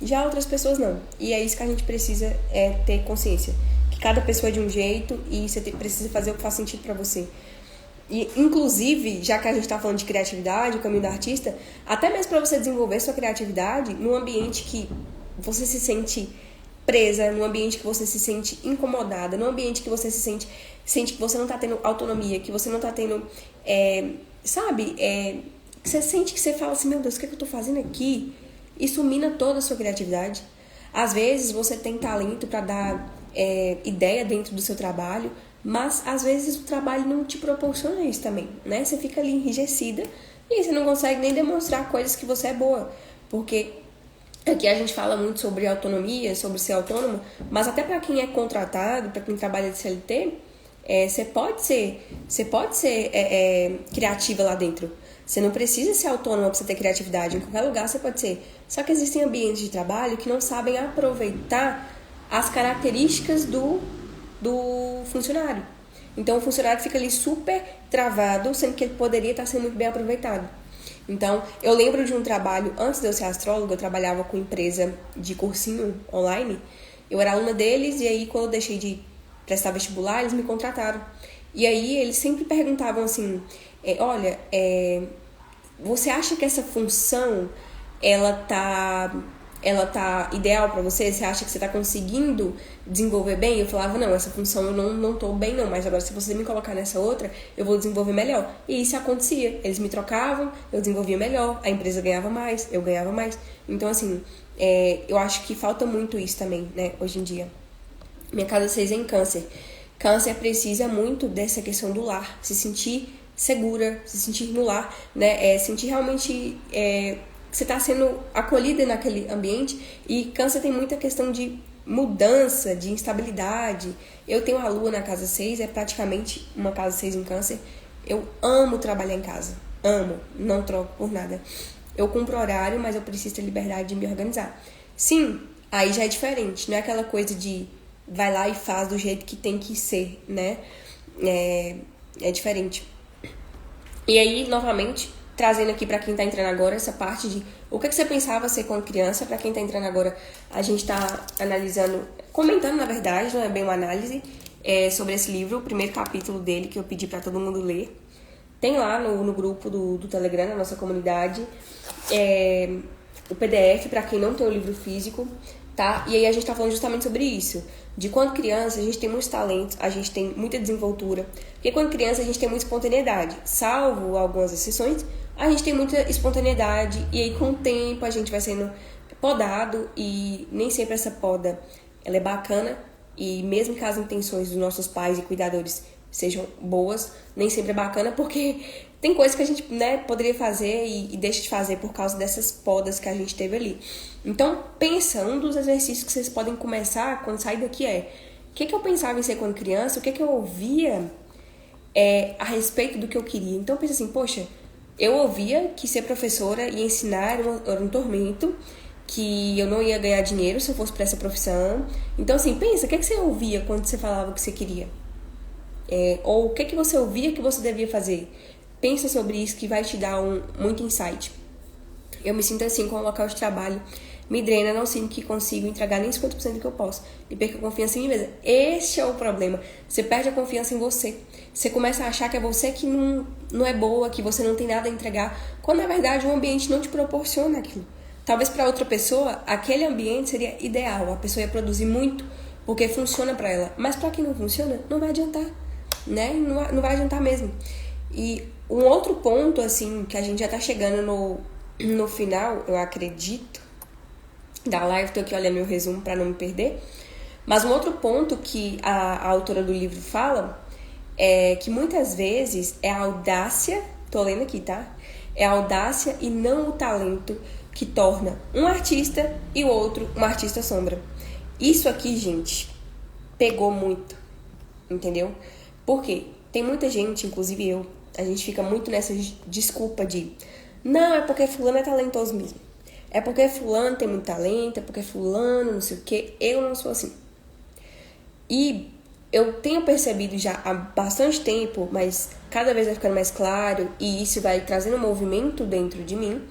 Já outras pessoas não. E é isso que a gente precisa ter consciência. Que cada pessoa é de um jeito e você precisa fazer o que faz sentido pra você. E, inclusive, já que a gente tá falando de criatividade, o caminho do artista, até mesmo pra você desenvolver sua criatividade num ambiente que você se sente presa, num ambiente que você se sente incomodada, num ambiente que você se sente que você não tá tendo autonomia, que você não tá tendo, você sente que você fala assim, meu Deus, o que é que eu tô fazendo aqui? Isso mina toda a sua criatividade. Às vezes você tem talento para dar ideia dentro do seu trabalho, mas às vezes o trabalho não te proporciona isso também, né? Você fica ali enrijecida e aí você não consegue nem demonstrar coisas que você é boa, porque aqui a gente fala muito sobre autonomia, sobre ser autônomo, mas até para quem é contratado, para quem trabalha de CLT, você pode ser criativa lá dentro. Você não precisa ser autônoma para você ter criatividade. Em qualquer lugar você pode ser. Só que existem ambientes de trabalho que não sabem aproveitar as características do funcionário. Então o funcionário fica ali super travado, sendo que ele poderia estar sendo muito bem aproveitado. Então, eu lembro de um trabalho, antes de eu ser astróloga, eu trabalhava com empresa de cursinho online. Eu era aluna deles, e aí quando eu deixei de prestar vestibular, eles me contrataram. E aí eles sempre perguntavam assim, olha, você acha que essa função, ela tá ideal pra você? Você acha que você tá conseguindo desenvolver bem? Eu falava, não, essa função eu não tô bem não, mas agora se você me colocar nessa outra, eu vou desenvolver melhor. E isso acontecia, eles me trocavam, eu desenvolvia melhor, a empresa ganhava mais, eu ganhava mais. Então assim, eu acho que falta muito isso também, né, hoje em dia. Minha casa 6 é em Câncer. Câncer precisa muito dessa questão do lar, se sentir segura, se sentir no lar, né, sentir realmente que você está sendo acolhida naquele ambiente. E Câncer tem muita questão de mudança, de instabilidade. Eu tenho a lua na casa 6, é praticamente uma casa 6 em Câncer. Eu amo trabalhar em casa, amo, não troco por nada. Eu cumpro horário, mas eu preciso ter liberdade de me organizar. Sim, aí já é diferente, não é aquela coisa de vai lá e faz do jeito que tem que ser, né? É diferente. E aí, novamente, trazendo aqui pra quem tá entrando agora essa parte de o que você pensava ser quando criança. Pra quem tá entrando agora, a gente tá analisando, comentando na verdade, não é bem uma análise, sobre esse livro, o primeiro capítulo dele que eu pedi pra todo mundo ler. Tem lá no grupo do Telegram, na nossa comunidade, o PDF pra quem não tem o livro físico, tá? E aí a gente tá falando justamente sobre isso. De quando criança, a gente tem muitos talentos, a gente tem muita desenvoltura. Porque quando criança, a gente tem muita espontaneidade. Salvo algumas exceções, a gente tem muita espontaneidade. E aí, com o tempo, a gente vai sendo podado. E nem sempre essa poda ela é bacana. E mesmo que as intenções dos nossos pais e cuidadores sejam boas, nem sempre é bacana. Porque tem coisas que a gente, né, poderia fazer e deixa de fazer por causa dessas podas que a gente teve ali. Então, pensa, um dos exercícios que vocês podem começar quando sair daqui o que eu pensava em ser quando criança, o que eu ouvia a respeito do que eu queria. Então, pensa assim, poxa, eu ouvia que ser professora e ensinar era um tormento, que eu não ia ganhar dinheiro se eu fosse para essa profissão. Então, assim, pensa, o que você ouvia quando você falava o que você queria? Ou o que você ouvia que você devia fazer? Pensa sobre isso que vai te dar muito insight. Eu me sinto assim com o local de trabalho. Me drena, não sinto que consigo entregar nem 50% do que eu posso. E perco a confiança em mim mesma. Este é o problema. Você perde a confiança em você. Você começa a achar que é você que não é boa, que você não tem nada a entregar. Quando, na verdade, o ambiente não te proporciona aquilo. Talvez para outra pessoa, aquele ambiente seria ideal. A pessoa ia produzir muito, porque funciona para ela. Mas para quem não funciona, não vai adiantar. Né? Não vai adiantar mesmo. E um outro ponto, assim, que a gente já tá chegando no final, eu acredito, da live, tô aqui olhando meu resumo para não me perder. Mas um outro ponto que a autora do livro fala é que muitas vezes é a audácia, tô lendo aqui, tá? É a audácia e não o talento que torna um artista e o outro um artista sombra. Isso aqui, gente, pegou muito, entendeu? Por quê? Tem muita gente, inclusive eu, a gente fica muito nessa desculpa de não, é porque fulano é talentoso mesmo. É porque fulano tem muito talento, é porque fulano não sei o quê. Eu não sou assim. E eu tenho percebido já há bastante tempo, mas cada vez vai ficando mais claro, e isso vai trazendo um movimento dentro de mim,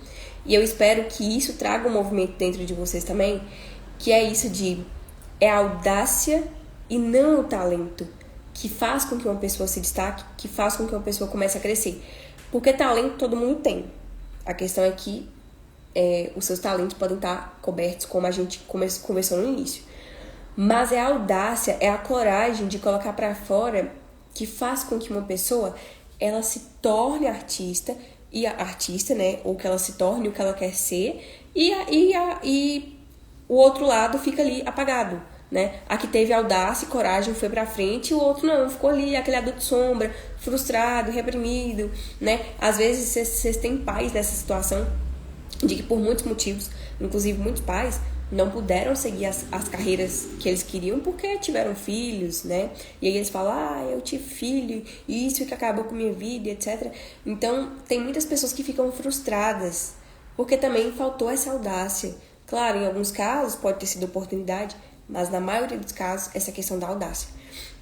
e eu espero que isso traga um movimento dentro de vocês também, que é isso de a audácia e não o talento que faz com que uma pessoa se destaque, que faz com que uma pessoa comece a crescer. Porque talento todo mundo tem. A questão é que os seus talentos podem estar cobertos, como a gente conversou no início. Mas é a audácia, é a coragem de colocar para fora que faz com que uma pessoa ela se torne artista, né? Ou que ela se torne o que ela quer ser, e o outro lado fica ali apagado, né? A que teve audácia e coragem foi pra frente, e o outro não, ficou ali, aquele adulto sombra, frustrado, reprimido, né? Às vezes vocês têm pais nessa situação, de que por muitos motivos, inclusive muitos pais, não puderam seguir as carreiras que eles queriam porque tiveram filhos, né? E aí eles falam, eu tive filho, e isso que acabou com minha vida, etc. Então, tem muitas pessoas que ficam frustradas, porque também faltou essa audácia. Claro, em alguns casos pode ter sido oportunidade, mas na maioria dos casos, essa questão da audácia.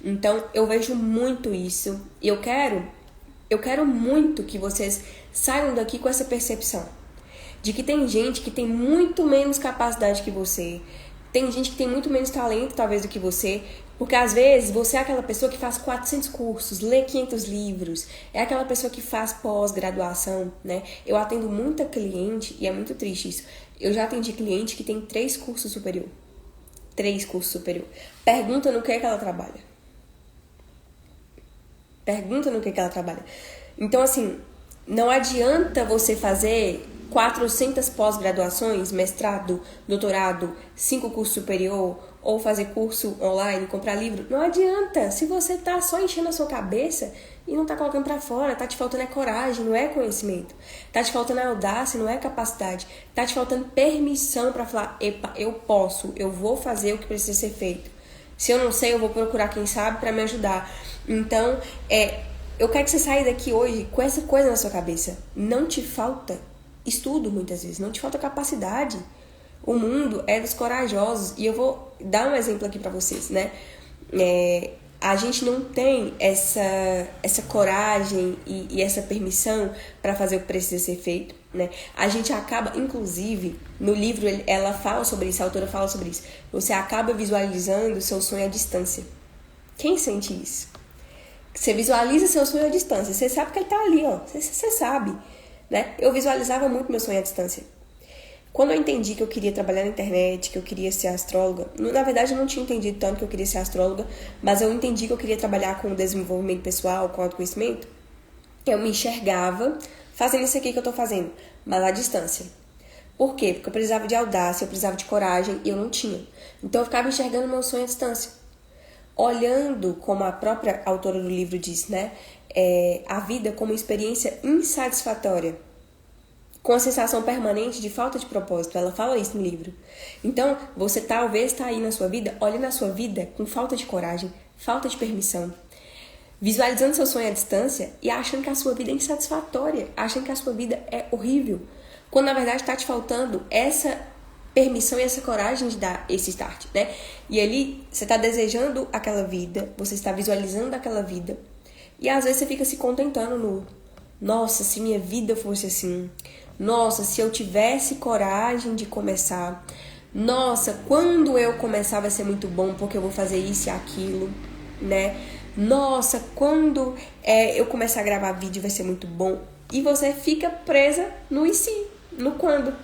Então, eu vejo muito isso e eu quero muito que vocês saiam daqui com essa percepção de que tem gente que tem muito menos capacidade que você, tem gente que tem muito menos talento, talvez, do que você, porque às vezes você é aquela pessoa que faz 400 cursos, lê 500 livros, é aquela pessoa que faz pós-graduação, né? Eu atendo muita cliente, e é muito triste isso, eu já atendi cliente que tem 3 cursos superior. 3 cursos superior. Pergunta no que é que ela trabalha. Pergunta no que é que ela trabalha. Então, assim, não adianta você fazer 400 pós-graduações, mestrado, doutorado, 5 cursos superior, ou fazer curso online, comprar livro. Não adianta. Se você tá só enchendo a sua cabeça e não tá colocando pra fora, tá te faltando é coragem, não é conhecimento. Tá te faltando é audácia, não é capacidade. Tá te faltando permissão pra falar, epa, eu posso, eu vou fazer o que precisa ser feito. Se eu não sei, eu vou procurar quem sabe pra me ajudar. Então, eu quero que você saia daqui hoje com essa coisa na sua cabeça. Não te falta estudo, muitas vezes. Não te falta capacidade. O mundo é dos corajosos. E eu vou dar um exemplo aqui pra vocês, né? A gente não tem essa coragem e essa permissão para fazer o que precisa ser feito, né? A gente acaba, inclusive, no livro ela fala sobre isso, a autora fala sobre isso. Você acaba visualizando o seu sonho à distância. Quem sente isso? Você visualiza seu sonho à distância. Você sabe que ele tá ali, ó. Você sabe, né? Eu visualizava muito meu sonho à distância. Quando eu entendi que eu queria trabalhar na internet, que eu queria ser astróloga, na verdade eu não tinha entendido tanto que eu queria ser astróloga, mas eu entendi que eu queria trabalhar com desenvolvimento pessoal, com autoconhecimento, eu me enxergava fazendo isso aqui que eu tô fazendo, mas à distância. Por quê? Porque eu precisava de audácia, eu precisava de coragem e eu não tinha. Então eu ficava enxergando meu sonho à distância. Olhando, como a própria autora do livro diz, né? A vida como experiência insatisfatória, com a sensação permanente de falta de propósito. Ela fala isso no livro. Então, você talvez está aí na sua vida, olhando a sua vida com falta de coragem, falta de permissão, visualizando seu sonho à distância e achando que a sua vida é insatisfatória, achando que a sua vida é horrível, quando na verdade está te faltando essa permissão e essa coragem de dar esse start, né? E ali, você está desejando aquela vida, você está visualizando aquela vida, e às vezes você fica se contentando no nossa, se minha vida fosse assim, nossa, se eu tivesse coragem de começar, nossa, quando eu começar vai ser muito bom porque eu vou fazer isso e aquilo, né? Nossa, quando eu começar a gravar vídeo vai ser muito bom. E você fica presa no e se, no quando.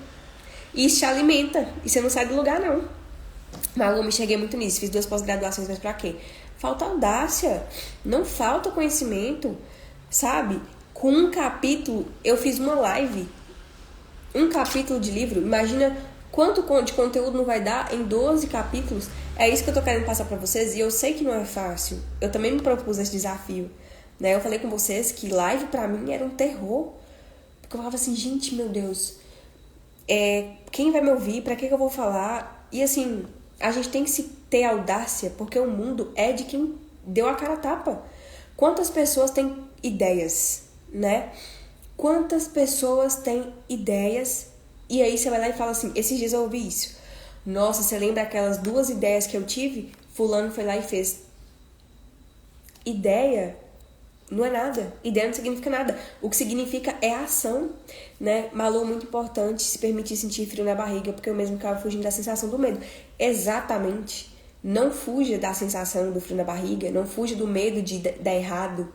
E isso te alimenta, e você não sai do lugar não. Malu, me cheguei muito nisso, fiz 2 pós-graduações, mas pra quê? Falta audácia, não falta conhecimento, sabe? Com um capítulo, eu fiz uma live, um capítulo de livro, imagina quanto de conteúdo não vai dar em 12 capítulos. É isso que eu tô querendo passar pra vocês, e eu sei que não é fácil, eu também me propus esse desafio, né? Eu falei com vocês que live pra mim era um terror, porque eu falava assim, gente, meu Deus, quem vai me ouvir, pra que eu vou falar? E assim, a gente tem que se ter audácia, porque o mundo é de quem deu a cara a tapa. Quantas pessoas têm ideias, né? Quantas pessoas têm ideias e aí você vai lá e fala assim, esses dias eu ouvi isso. Nossa, você lembra aquelas 2 ideias que eu tive? Fulano foi lá e fez. Ideia não é nada. Ideia não significa nada. O que significa é a ação, né? Malu, muito importante se permitir sentir frio na barriga, porque eu mesmo ficava fugindo da sensação do medo. Exatamente. Não fuja da sensação do frio na barriga, não fuja do medo de dar errado.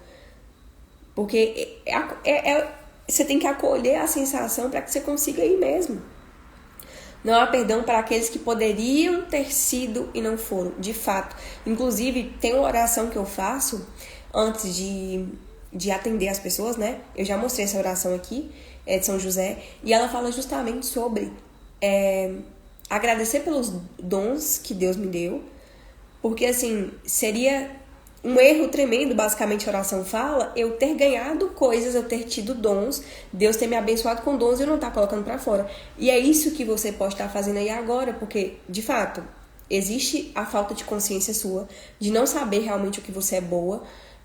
Porque você tem que acolher a sensação para que você consiga ir mesmo. Não há perdão para aqueles que poderiam ter sido e não foram, de fato. Inclusive, tem uma oração que eu faço antes de atender as pessoas, né? Eu já mostrei essa oração aqui, de São José, e ela fala justamente sobre agradecer pelos dons que Deus me deu, porque, assim, seria um erro tremendo, basicamente a oração fala, eu ter ganhado coisas, eu ter tido dons, Deus ter me abençoado com dons e eu não estar colocando pra fora. E é isso que você pode estar fazendo aí agora, porque, de fato, existe a falta de consciência sua, de não saber realmente o que você é boa,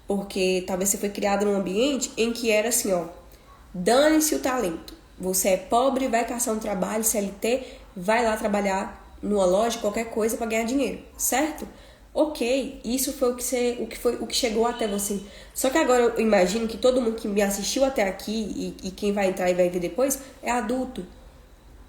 porque talvez você foi criado num ambiente em que era assim, ó, dane-se o talento. Você é pobre, vai caçar um trabalho, CLT, vai lá trabalhar numa loja qualquer coisa para ganhar dinheiro, certo? Ok, isso foi o que chegou até você. Só que agora eu imagino que todo mundo que me assistiu até aqui e quem vai entrar e vai ver depois é adulto.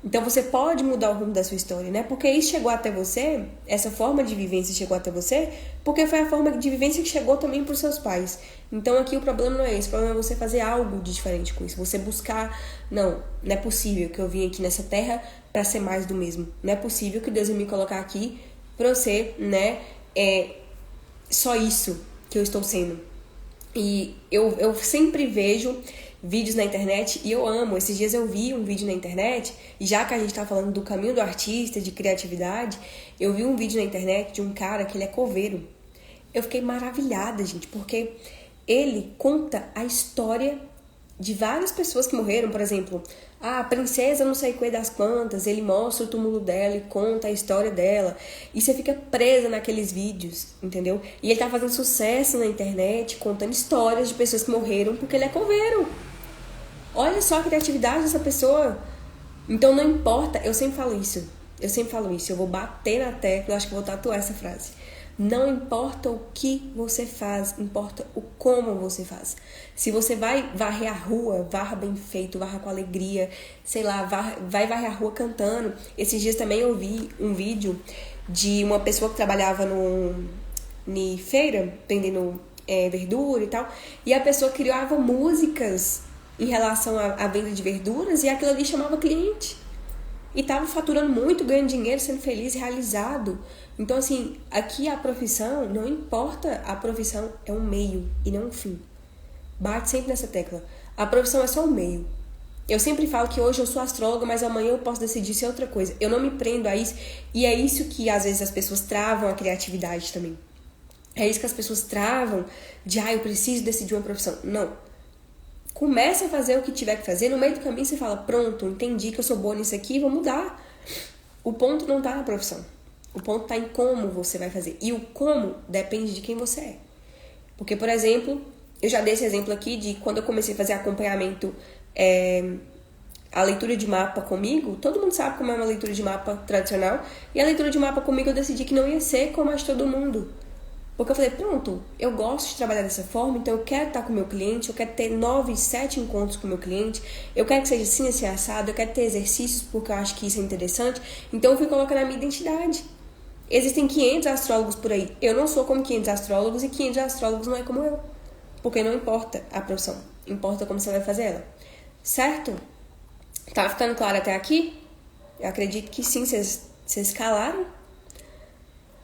Então você pode mudar o rumo da sua história, né? Porque isso chegou até você, essa forma de vivência chegou até você, porque foi a forma de vivência que chegou também para os seus pais. Então aqui o problema não é esse, o problema é você fazer algo de diferente com isso. Você buscar, não é possível que eu vim aqui nessa terra para ser mais do mesmo. Não é possível que Deus me colocar aqui para eu ser, né, só isso que eu estou sendo. E eu sempre vejo vídeos na internet e eu amo. Esses dias eu vi um vídeo na internet, e já que a gente tá falando do caminho do artista, de criatividade, eu vi um vídeo na internet de um cara que ele é coveiro. Eu fiquei maravilhada, gente, porque ele conta a história de várias pessoas que morreram. Por exemplo, a princesa não sei das quantas, ele mostra o túmulo dela e conta a história dela, e você fica presa naqueles vídeos, entendeu? E ele tá fazendo sucesso na internet, contando histórias de pessoas que morreram porque ele é coveiro. Olha só a criatividade dessa pessoa. Então não importa, eu sempre falo isso, eu vou bater na tecla, eu acho que vou tatuar essa frase. Não importa o que você faz, importa o como você faz. Se você vai varrer a rua, varra bem feito, varra com alegria, sei lá, vai varrer a rua cantando. Esses dias também eu vi um vídeo de uma pessoa que trabalhava em feira, vendendo verdura e tal, e a pessoa criava músicas em relação à venda de verduras, e aquilo ali chamava cliente. E tava faturando muito, ganhando dinheiro, sendo feliz, realizado. Então, assim, aqui a profissão, não importa, a profissão é um meio e não um fim. Bate sempre nessa tecla. A profissão é só um meio. Eu sempre falo que hoje eu sou astróloga, mas amanhã eu posso decidir ser outra coisa. Eu não me prendo a isso. E é isso que, às vezes, as pessoas travam a criatividade também. É isso que as pessoas travam de, eu preciso decidir uma profissão. Não. Começa a fazer o que tiver que fazer. No meio do caminho você fala, pronto, entendi que eu sou boa nisso aqui, vou mudar. O ponto não tá na profissão. O ponto tá em como você vai fazer. E o como depende de quem você é. Porque, por exemplo, eu já dei esse exemplo aqui de quando eu comecei a fazer acompanhamento, a leitura de mapa comigo. Todo mundo sabe como é uma leitura de mapa tradicional. E a leitura de mapa comigo eu decidi que não ia ser como a de todo mundo. Porque eu falei, pronto, eu gosto de trabalhar dessa forma, então eu quero estar com o meu cliente, eu quero ter 9, 7 encontros com o meu cliente, eu quero que seja assim assado, eu quero ter exercícios porque eu acho que isso é interessante, então eu fui colocando a minha identidade. Existem 500 astrólogos por aí, eu não sou como 500 astrólogos e 500 astrólogos não é como eu, porque não importa a profissão, importa como você vai fazer ela, certo? Tá ficando claro até aqui? Eu acredito que sim, vocês calaram?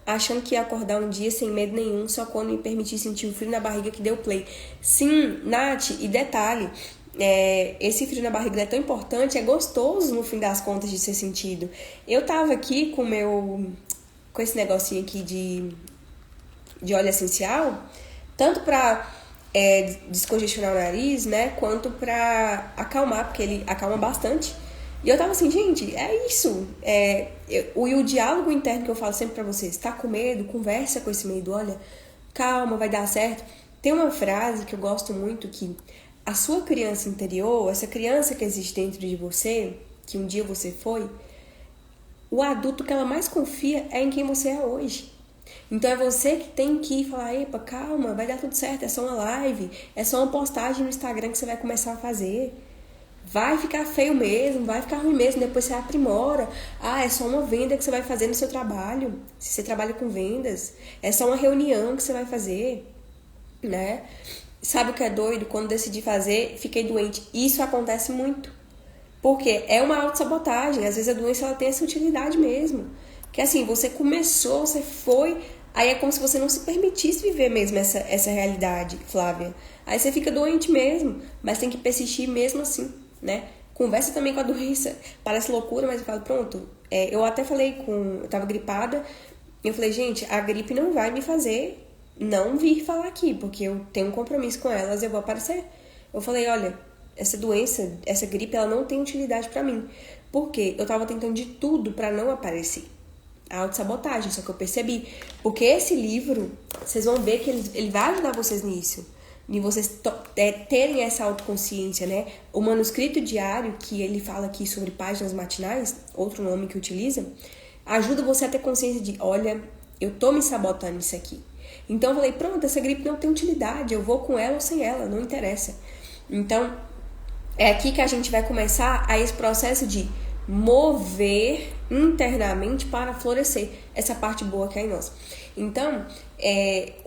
Achando que ia acordar um dia sem medo nenhum, só quando me permitir sentir o frio na barriga que deu play. Sim, Nath, e detalhe, esse frio na barriga é tão importante, é gostoso no fim das contas de ser sentido. Eu tava aqui com esse negocinho aqui de óleo essencial, tanto pra descongestionar o nariz, né, quanto pra acalmar, porque ele acalma bastante. E eu tava assim, gente, é isso. O diálogo interno que eu falo sempre pra vocês, tá com medo? Conversa com esse medo, olha, calma, vai dar certo. Tem uma frase que eu gosto muito, que a sua criança interior, essa criança que existe dentro de você, que um dia você foi, o adulto que ela mais confia é em quem você é hoje. Então é você que tem que falar, epa, calma, vai dar tudo certo, é só uma live, é só uma postagem no Instagram que você vai começar a fazer. Vai ficar feio mesmo, vai ficar ruim mesmo, depois você aprimora. É só uma venda que você vai fazer no seu trabalho, se você trabalha com vendas. É só uma reunião que você vai fazer, né? Sabe o que é doido? Quando decidi fazer, fiquei doente. Isso acontece muito. Porque é uma autossabotagem. Às vezes a doença ela tem essa utilidade mesmo. Que assim, você começou, você foi, aí é como se você não se permitisse viver mesmo essa realidade, Flávia. Aí você fica doente mesmo, mas tem que persistir mesmo assim, né? Conversa também com a doença. Parece loucura, mas eu falo, pronto. Eu até falei eu tava gripada, eu falei, gente, a gripe não vai me fazer não vir falar aqui, porque eu tenho um compromisso com elas, eu vou aparecer. Eu falei, olha, essa doença, essa gripe, ela não tem utilidade pra mim. Porque eu tava tentando de tudo pra não aparecer. A autossabotagem, só que eu percebi. Porque esse livro, vocês vão ver que ele vai ajudar vocês nisso. De vocês terem essa autoconsciência, né? O manuscrito diário, que ele fala aqui sobre páginas matinais, outro nome que utiliza, ajuda você a ter consciência de, olha, eu tô me sabotando nisso aqui. Então eu falei, pronto, essa gripe não tem utilidade, eu vou com ela ou sem ela, não interessa. Então, é aqui que a gente vai começar a esse processo de mover internamente para florescer essa parte boa que é em nós. Então,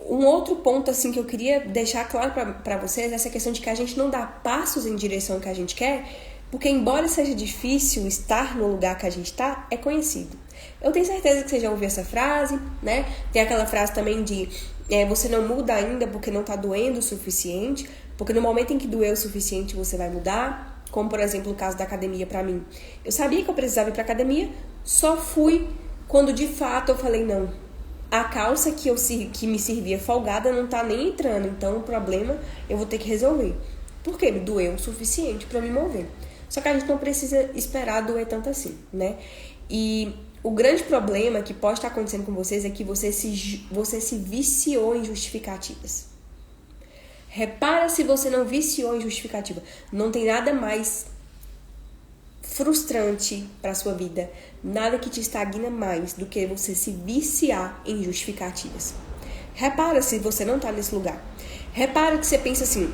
um outro ponto assim que eu queria deixar claro para vocês é essa questão de que a gente não dá passos em direção que a gente quer, porque embora seja difícil estar no lugar que a gente está, é conhecido. Eu tenho certeza que você já ouviu essa frase, né? Tem aquela frase também de você não muda ainda porque não está doendo o suficiente, porque no momento em que doer o suficiente você vai mudar. Como, por exemplo, o caso da academia pra mim. Eu sabia que eu precisava ir pra academia, só fui quando de fato eu falei, não, a calça que me servia folgada não tá nem entrando, então o problema eu vou ter que resolver. Por quê? Doeu o suficiente pra me mover. Só que a gente não precisa esperar doer tanto assim, né? E o grande problema que pode estar acontecendo com vocês é que você se viciou em justificativas. Repara se você não viciou em justificativa. Não tem nada mais frustrante para sua vida, nada que te estagna mais do que você se viciar em justificativas. Repara se você não tá nesse lugar. Repara que você pensa assim,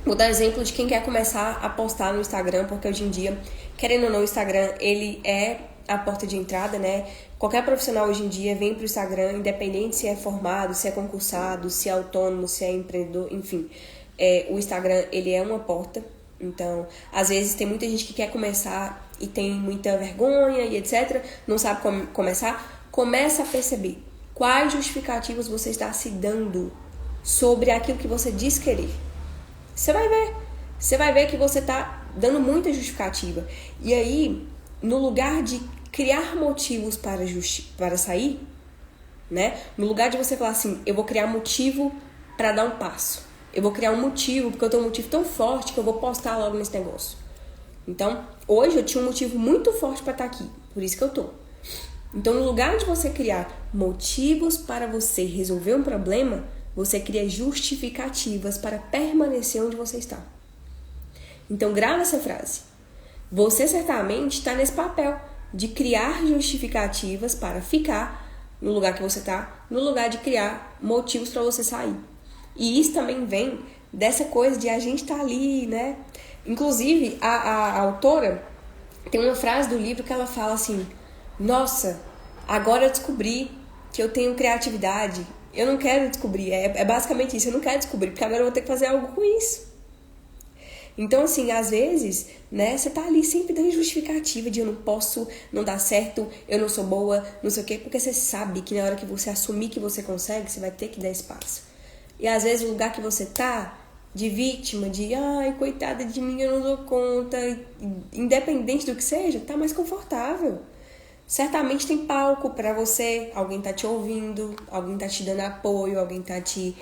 vou dar exemplo de quem quer começar a postar no Instagram, porque hoje em dia, querendo ou não, o Instagram, ele é a porta de entrada, né? Qualquer profissional hoje em dia vem pro Instagram, independente se é formado, se é concursado, se é autônomo, se é empreendedor, enfim. O Instagram, ele é uma porta. Então, às vezes tem muita gente que quer começar e tem muita vergonha e etc. Não sabe como começar. Começa a perceber quais justificativas você está se dando sobre aquilo que você diz querer. Você vai ver. Você vai ver que você está dando muita justificativa. E aí, no lugar de criar motivos para sair, né? No lugar de você falar assim, eu vou criar motivo para dar um passo. Eu vou criar um motivo, porque eu tenho um motivo tão forte que eu vou postar logo nesse negócio. Então, hoje eu tinha um motivo muito forte para estar aqui. Por isso que eu tô. Então, no lugar de você criar motivos para você resolver um problema, você cria justificativas para permanecer onde você está. Então, grava essa frase. Você certamente está nesse papel de criar justificativas para ficar no lugar que você está, no lugar de criar motivos para você sair. E isso também vem dessa coisa de a gente estar ali, né? Inclusive, a autora tem uma frase do livro que ela fala assim, nossa, agora eu descobri que eu tenho criatividade. Eu não quero descobrir, é basicamente isso, eu não quero descobrir, porque agora eu vou ter que fazer algo com isso. Então, assim, às vezes, né, você tá ali sempre dando justificativa de eu não posso, não dá certo, eu não sou boa, não sei o quê, porque você sabe que na hora que você assumir que você consegue, você vai ter que dar espaço. E às vezes o lugar que você tá, de vítima, de ai, coitada de mim, eu não dou conta, independente do que seja, tá mais confortável. Certamente tem palco pra você, alguém tá te ouvindo, alguém tá te dando apoio, alguém tá te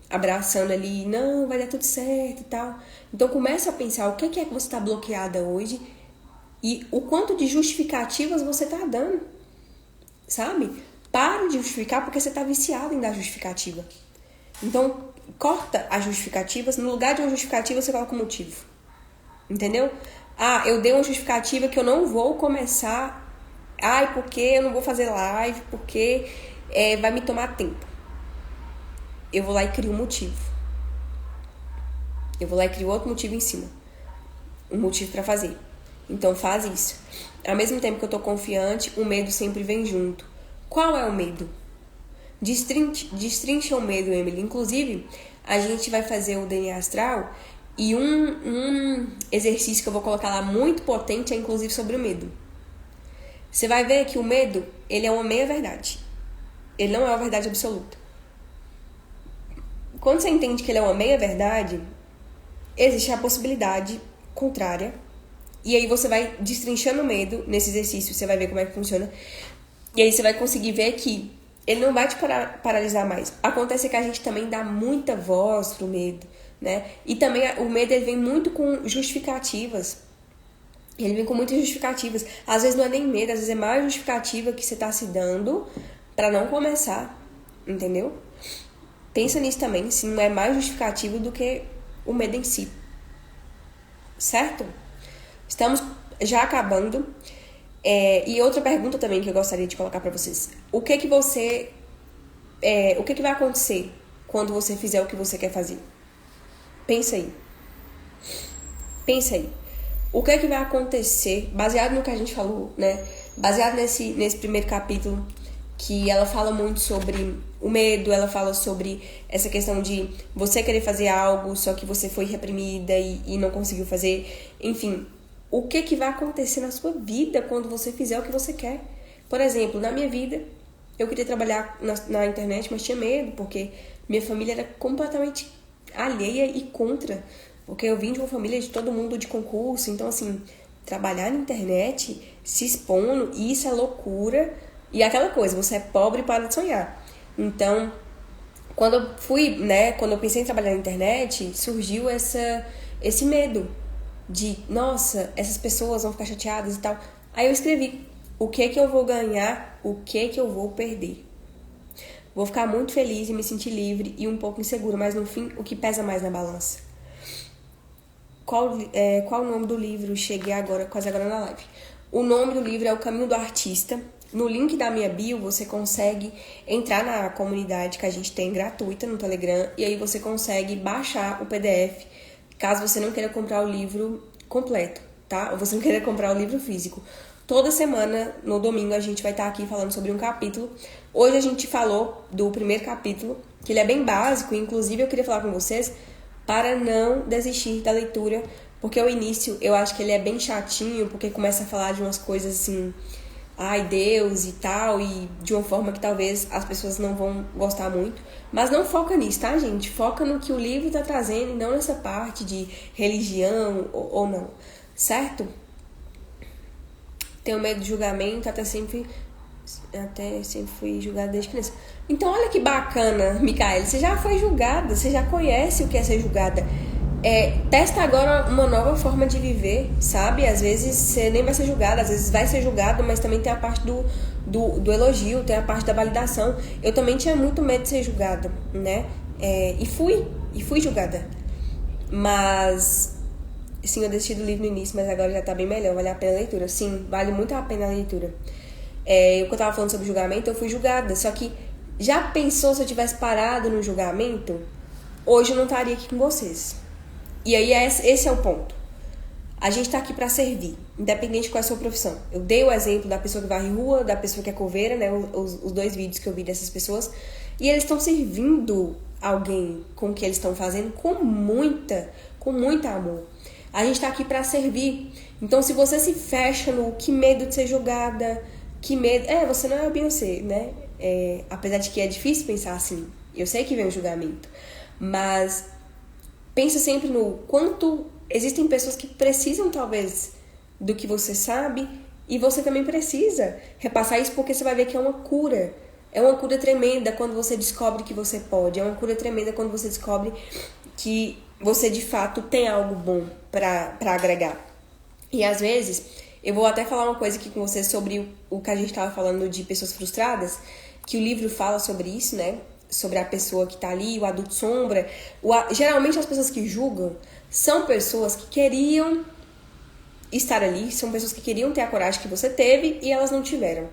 abraçando ali, não, vai dar tudo certo e tal. Então começa a pensar o que é que você tá bloqueada hoje e o quanto de justificativas você tá dando, sabe? Para de justificar porque você tá viciado em dar justificativa. Então, corta as justificativas, no lugar de uma justificativa você coloca um motivo. Entendeu? Ah, eu dei uma justificativa que eu não vou começar. Ai, porque eu não vou fazer live, porque vai me tomar tempo. Eu vou lá e crio um motivo. Eu vou lá e crio outro motivo em cima. Um motivo pra fazer. Então faz isso. Ao mesmo tempo que eu tô confiante, o medo sempre vem junto. Qual é o medo? Destrincha o medo, Emily. Inclusive, a gente vai fazer o DNA astral e um exercício que eu vou colocar lá muito potente é inclusive sobre o medo. Você vai ver que o medo, ele é uma meia-verdade. Ele não é uma verdade absoluta. Quando você entende que ele é uma meia-verdade, existe a possibilidade contrária. E aí você vai destrinchando o medo nesse exercício, você vai ver como é que funciona. E aí você vai conseguir ver que ele não vai te paralisar mais. Acontece que a gente também dá muita voz pro medo, né? E também o medo ele vem muito com justificativas. Ele vem com muitas justificativas. Às vezes não é nem medo, às vezes é mais justificativa que você tá se dando pra não começar, entendeu? Pensa nisso também, se não é mais justificativo do que o medo em si. Certo? Estamos já acabando. E outra pergunta também que eu gostaria de colocar pra vocês. O que que vai acontecer quando você fizer o que você quer fazer? Pensa aí. Pensa aí. O que é que vai acontecer, baseado no que a gente falou, né? Baseado nesse primeiro capítulo, que ela fala muito sobre o medo, ela fala sobre essa questão de você querer fazer algo, só que você foi reprimida e não conseguiu fazer. Enfim, o que é que vai acontecer na sua vida quando você fizer o que você quer? Por exemplo, na minha vida, eu queria trabalhar na internet, mas tinha medo, porque minha família era completamente alheia e contra. Porque eu vim de uma família de todo mundo de concurso, então assim, trabalhar na internet, se expondo, isso é loucura. E aquela coisa, você é pobre e para de sonhar. Então, quando eu pensei em trabalhar na internet, surgiu esse medo de, nossa, essas pessoas vão ficar chateadas e tal. Aí eu escrevi, o que que eu vou ganhar, o que que eu vou perder. Vou ficar muito feliz e me sentir livre e um pouco insegura, mas no fim, o que pesa mais na balança? Qual o nome do livro? Cheguei quase agora na live. O nome do livro é O Caminho do Artista. No link da minha bio, você consegue entrar na comunidade que a gente tem gratuita no Telegram e aí você consegue baixar o PDF, caso você não queira comprar o livro completo, tá? Ou você não queira comprar o livro físico. Toda semana, no domingo, a gente vai estar aqui falando sobre um capítulo. Hoje a gente falou do primeiro capítulo, que ele é bem básico, inclusive eu queria falar com vocês para não desistir da leitura, porque o início eu acho que ele é bem chatinho, porque começa a falar de umas coisas assim, ai Deus e tal, e de uma forma que talvez as pessoas não vão gostar muito. Mas não foca nisso, tá, gente? Foca no que o livro tá trazendo e não nessa parte de religião ou não, certo? Tenho medo de julgamento, até sempre fui julgada desde criança. Então olha que bacana, Micaela, você já foi julgada, você já conhece o que é ser julgada. Testa agora uma nova forma de viver, sabe? Às vezes você nem vai ser julgada, às vezes vai ser julgado, mas também tem a parte do elogio, tem a parte da validação. Eu também tinha muito medo de ser julgada, né? E fui julgada. Mas, sim, eu desisti do livro no início, mas agora já tá bem melhor, vale a pena a leitura. Sim, vale muito a pena a leitura. Quando eu tava falando sobre julgamento, eu fui julgada. Só que, já pensou se eu tivesse parado no julgamento? Hoje eu não estaria aqui com vocês. E aí, esse é o ponto. A gente tá aqui pra servir, independente de qual é a sua profissão. Eu dei o exemplo da pessoa que varre rua, da pessoa que é coveira, né? Os 2 vídeos que eu vi dessas pessoas. E eles estão servindo alguém com o que eles estão fazendo com muito amor. A gente tá aqui pra servir. Então, se você se fecha no que medo de ser julgada, que medo... você não é a Beyoncé, né? Apesar de que é difícil pensar assim. Eu sei que vem o julgamento. Mas pensa sempre no quanto existem pessoas que precisam, talvez, do que você sabe. E você também precisa repassar isso, porque você vai ver que é uma cura. É uma cura tremenda quando você descobre que você pode. É uma cura tremenda quando você descobre que você, de fato, tem algo bom pra agregar. E, às vezes... Eu vou até falar uma coisa aqui com vocês sobre o que a gente estava falando de pessoas frustradas, que o livro fala sobre isso, né? Sobre a pessoa que tá ali, o adulto sombra. Geralmente as pessoas que julgam são pessoas que queriam estar ali, são pessoas que queriam ter a coragem que você teve e elas não tiveram.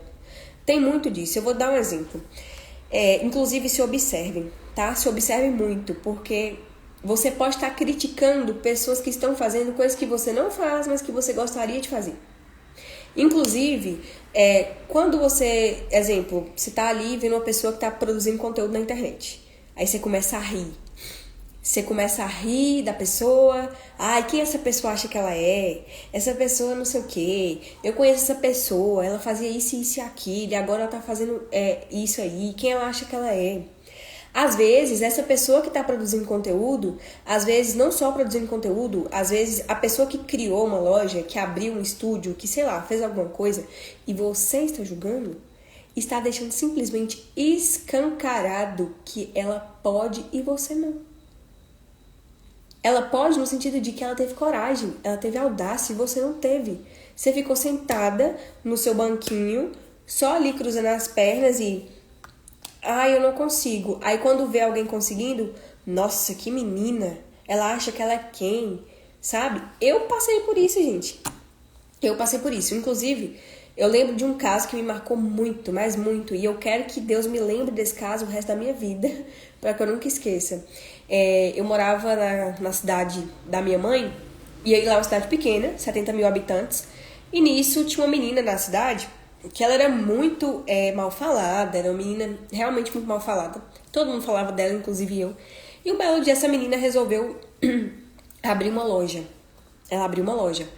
Tem muito disso. Eu vou dar um exemplo. Inclusive, se observem, tá? Se observem muito, porque você pode estar criticando pessoas que estão fazendo coisas que você não faz, mas que você gostaria de fazer. Inclusive, quando você, exemplo, você tá ali vendo uma pessoa que tá produzindo conteúdo na internet. Aí você começa a rir. Você começa a rir da pessoa. Ai, quem essa pessoa acha que ela é? Essa pessoa não sei o quê. Eu conheço essa pessoa, ela fazia isso, isso e aquilo, e agora ela tá fazendo isso aí. Quem ela acha que ela é? Às vezes, essa pessoa que está produzindo conteúdo, às vezes não só produzindo conteúdo, às vezes a pessoa que criou uma loja, que abriu um estúdio, que sei lá, fez alguma coisa, e você está julgando, está deixando simplesmente escancarado que ela pode e você não. Ela pode no sentido de que ela teve coragem, ela teve audácia e você não teve. Você ficou sentada no seu banquinho, só ali cruzando as pernas e... eu não consigo. Aí quando vê alguém conseguindo, nossa, que menina, ela acha que ela é quem, sabe? Eu passei por isso, gente. Eu passei por isso. Inclusive, Eu lembro de um caso que me marcou muito, mas muito, e eu quero que Deus me lembre desse caso o resto da minha vida, para que eu nunca esqueça. Eu morava na cidade da minha mãe, e aí lá é uma cidade pequena, 70 mil habitantes, e nisso tinha uma menina na cidade que ela era muito mal falada, era uma menina realmente muito mal falada. Todo mundo falava dela, inclusive eu. E um belo dia essa menina resolveu abrir uma loja. Ela abriu uma loja.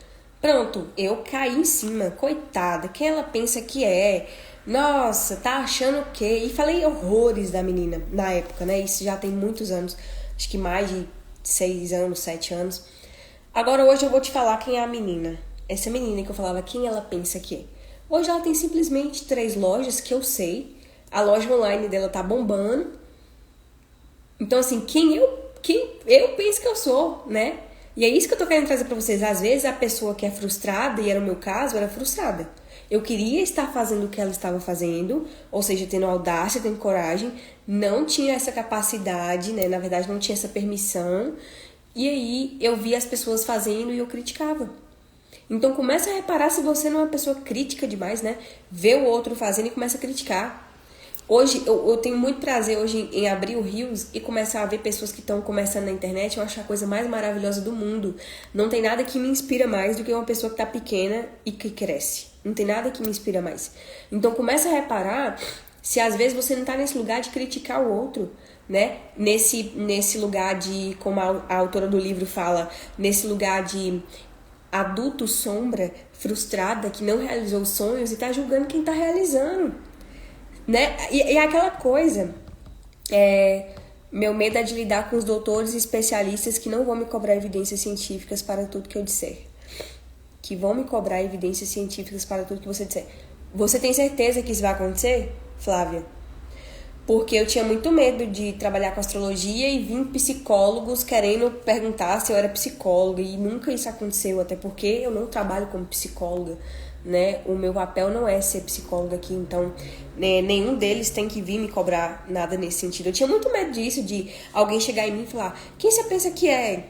Pronto, eu caí em cima, coitada, quem ela pensa que é? Nossa, tá achando o quê? E falei horrores da menina na época, né? Isso já tem muitos anos, acho que mais de 6 anos, 7 anos. Agora hoje eu vou te falar quem é a menina. Essa menina que eu falava, quem ela pensa que é. Hoje ela tem simplesmente 3 lojas que eu sei. A loja online dela tá bombando. Então, assim, quem eu penso que eu sou, né? E é isso que eu tô querendo trazer pra vocês. Às vezes a pessoa que é frustrada, e era o meu caso, era frustrada. Eu queria estar fazendo o que ela estava fazendo, ou seja, tendo audácia, tendo coragem, não tinha essa capacidade, né? Na verdade, não tinha essa permissão. E aí eu via as pessoas fazendo e eu criticava. Então começa a reparar se você não é uma pessoa crítica demais, né? Vê o outro fazendo e começa a criticar. Hoje, eu tenho muito prazer hoje em abrir o Reels e começar a ver pessoas que estão começando na internet. Eu acho a coisa mais maravilhosa do mundo. Não tem nada que me inspira mais do que uma pessoa que tá pequena e que cresce. Não tem nada que me inspira mais. Então começa a reparar se às vezes você não tá nesse lugar de criticar o outro, né? Nesse lugar de, como a autora do livro fala, nesse lugar de adulto sombra, frustrada, que não realizou os sonhos e tá julgando quem tá realizando. Né? E aquela coisa, meu medo é de lidar com os doutores e especialistas que não vão me cobrar evidências científicas para tudo que eu disser. Que vão me cobrar evidências científicas para tudo que você disser. Você tem certeza que isso vai acontecer, Flávia? Porque eu tinha muito medo de trabalhar com astrologia e vir psicólogos querendo perguntar se eu era psicóloga, e nunca isso aconteceu, até porque eu não trabalho como psicóloga, né? O meu papel não é ser psicóloga aqui, então nenhum deles tem que vir me cobrar nada nesse sentido. Eu tinha muito medo disso, de alguém chegar em mim e falar, quem você pensa que é?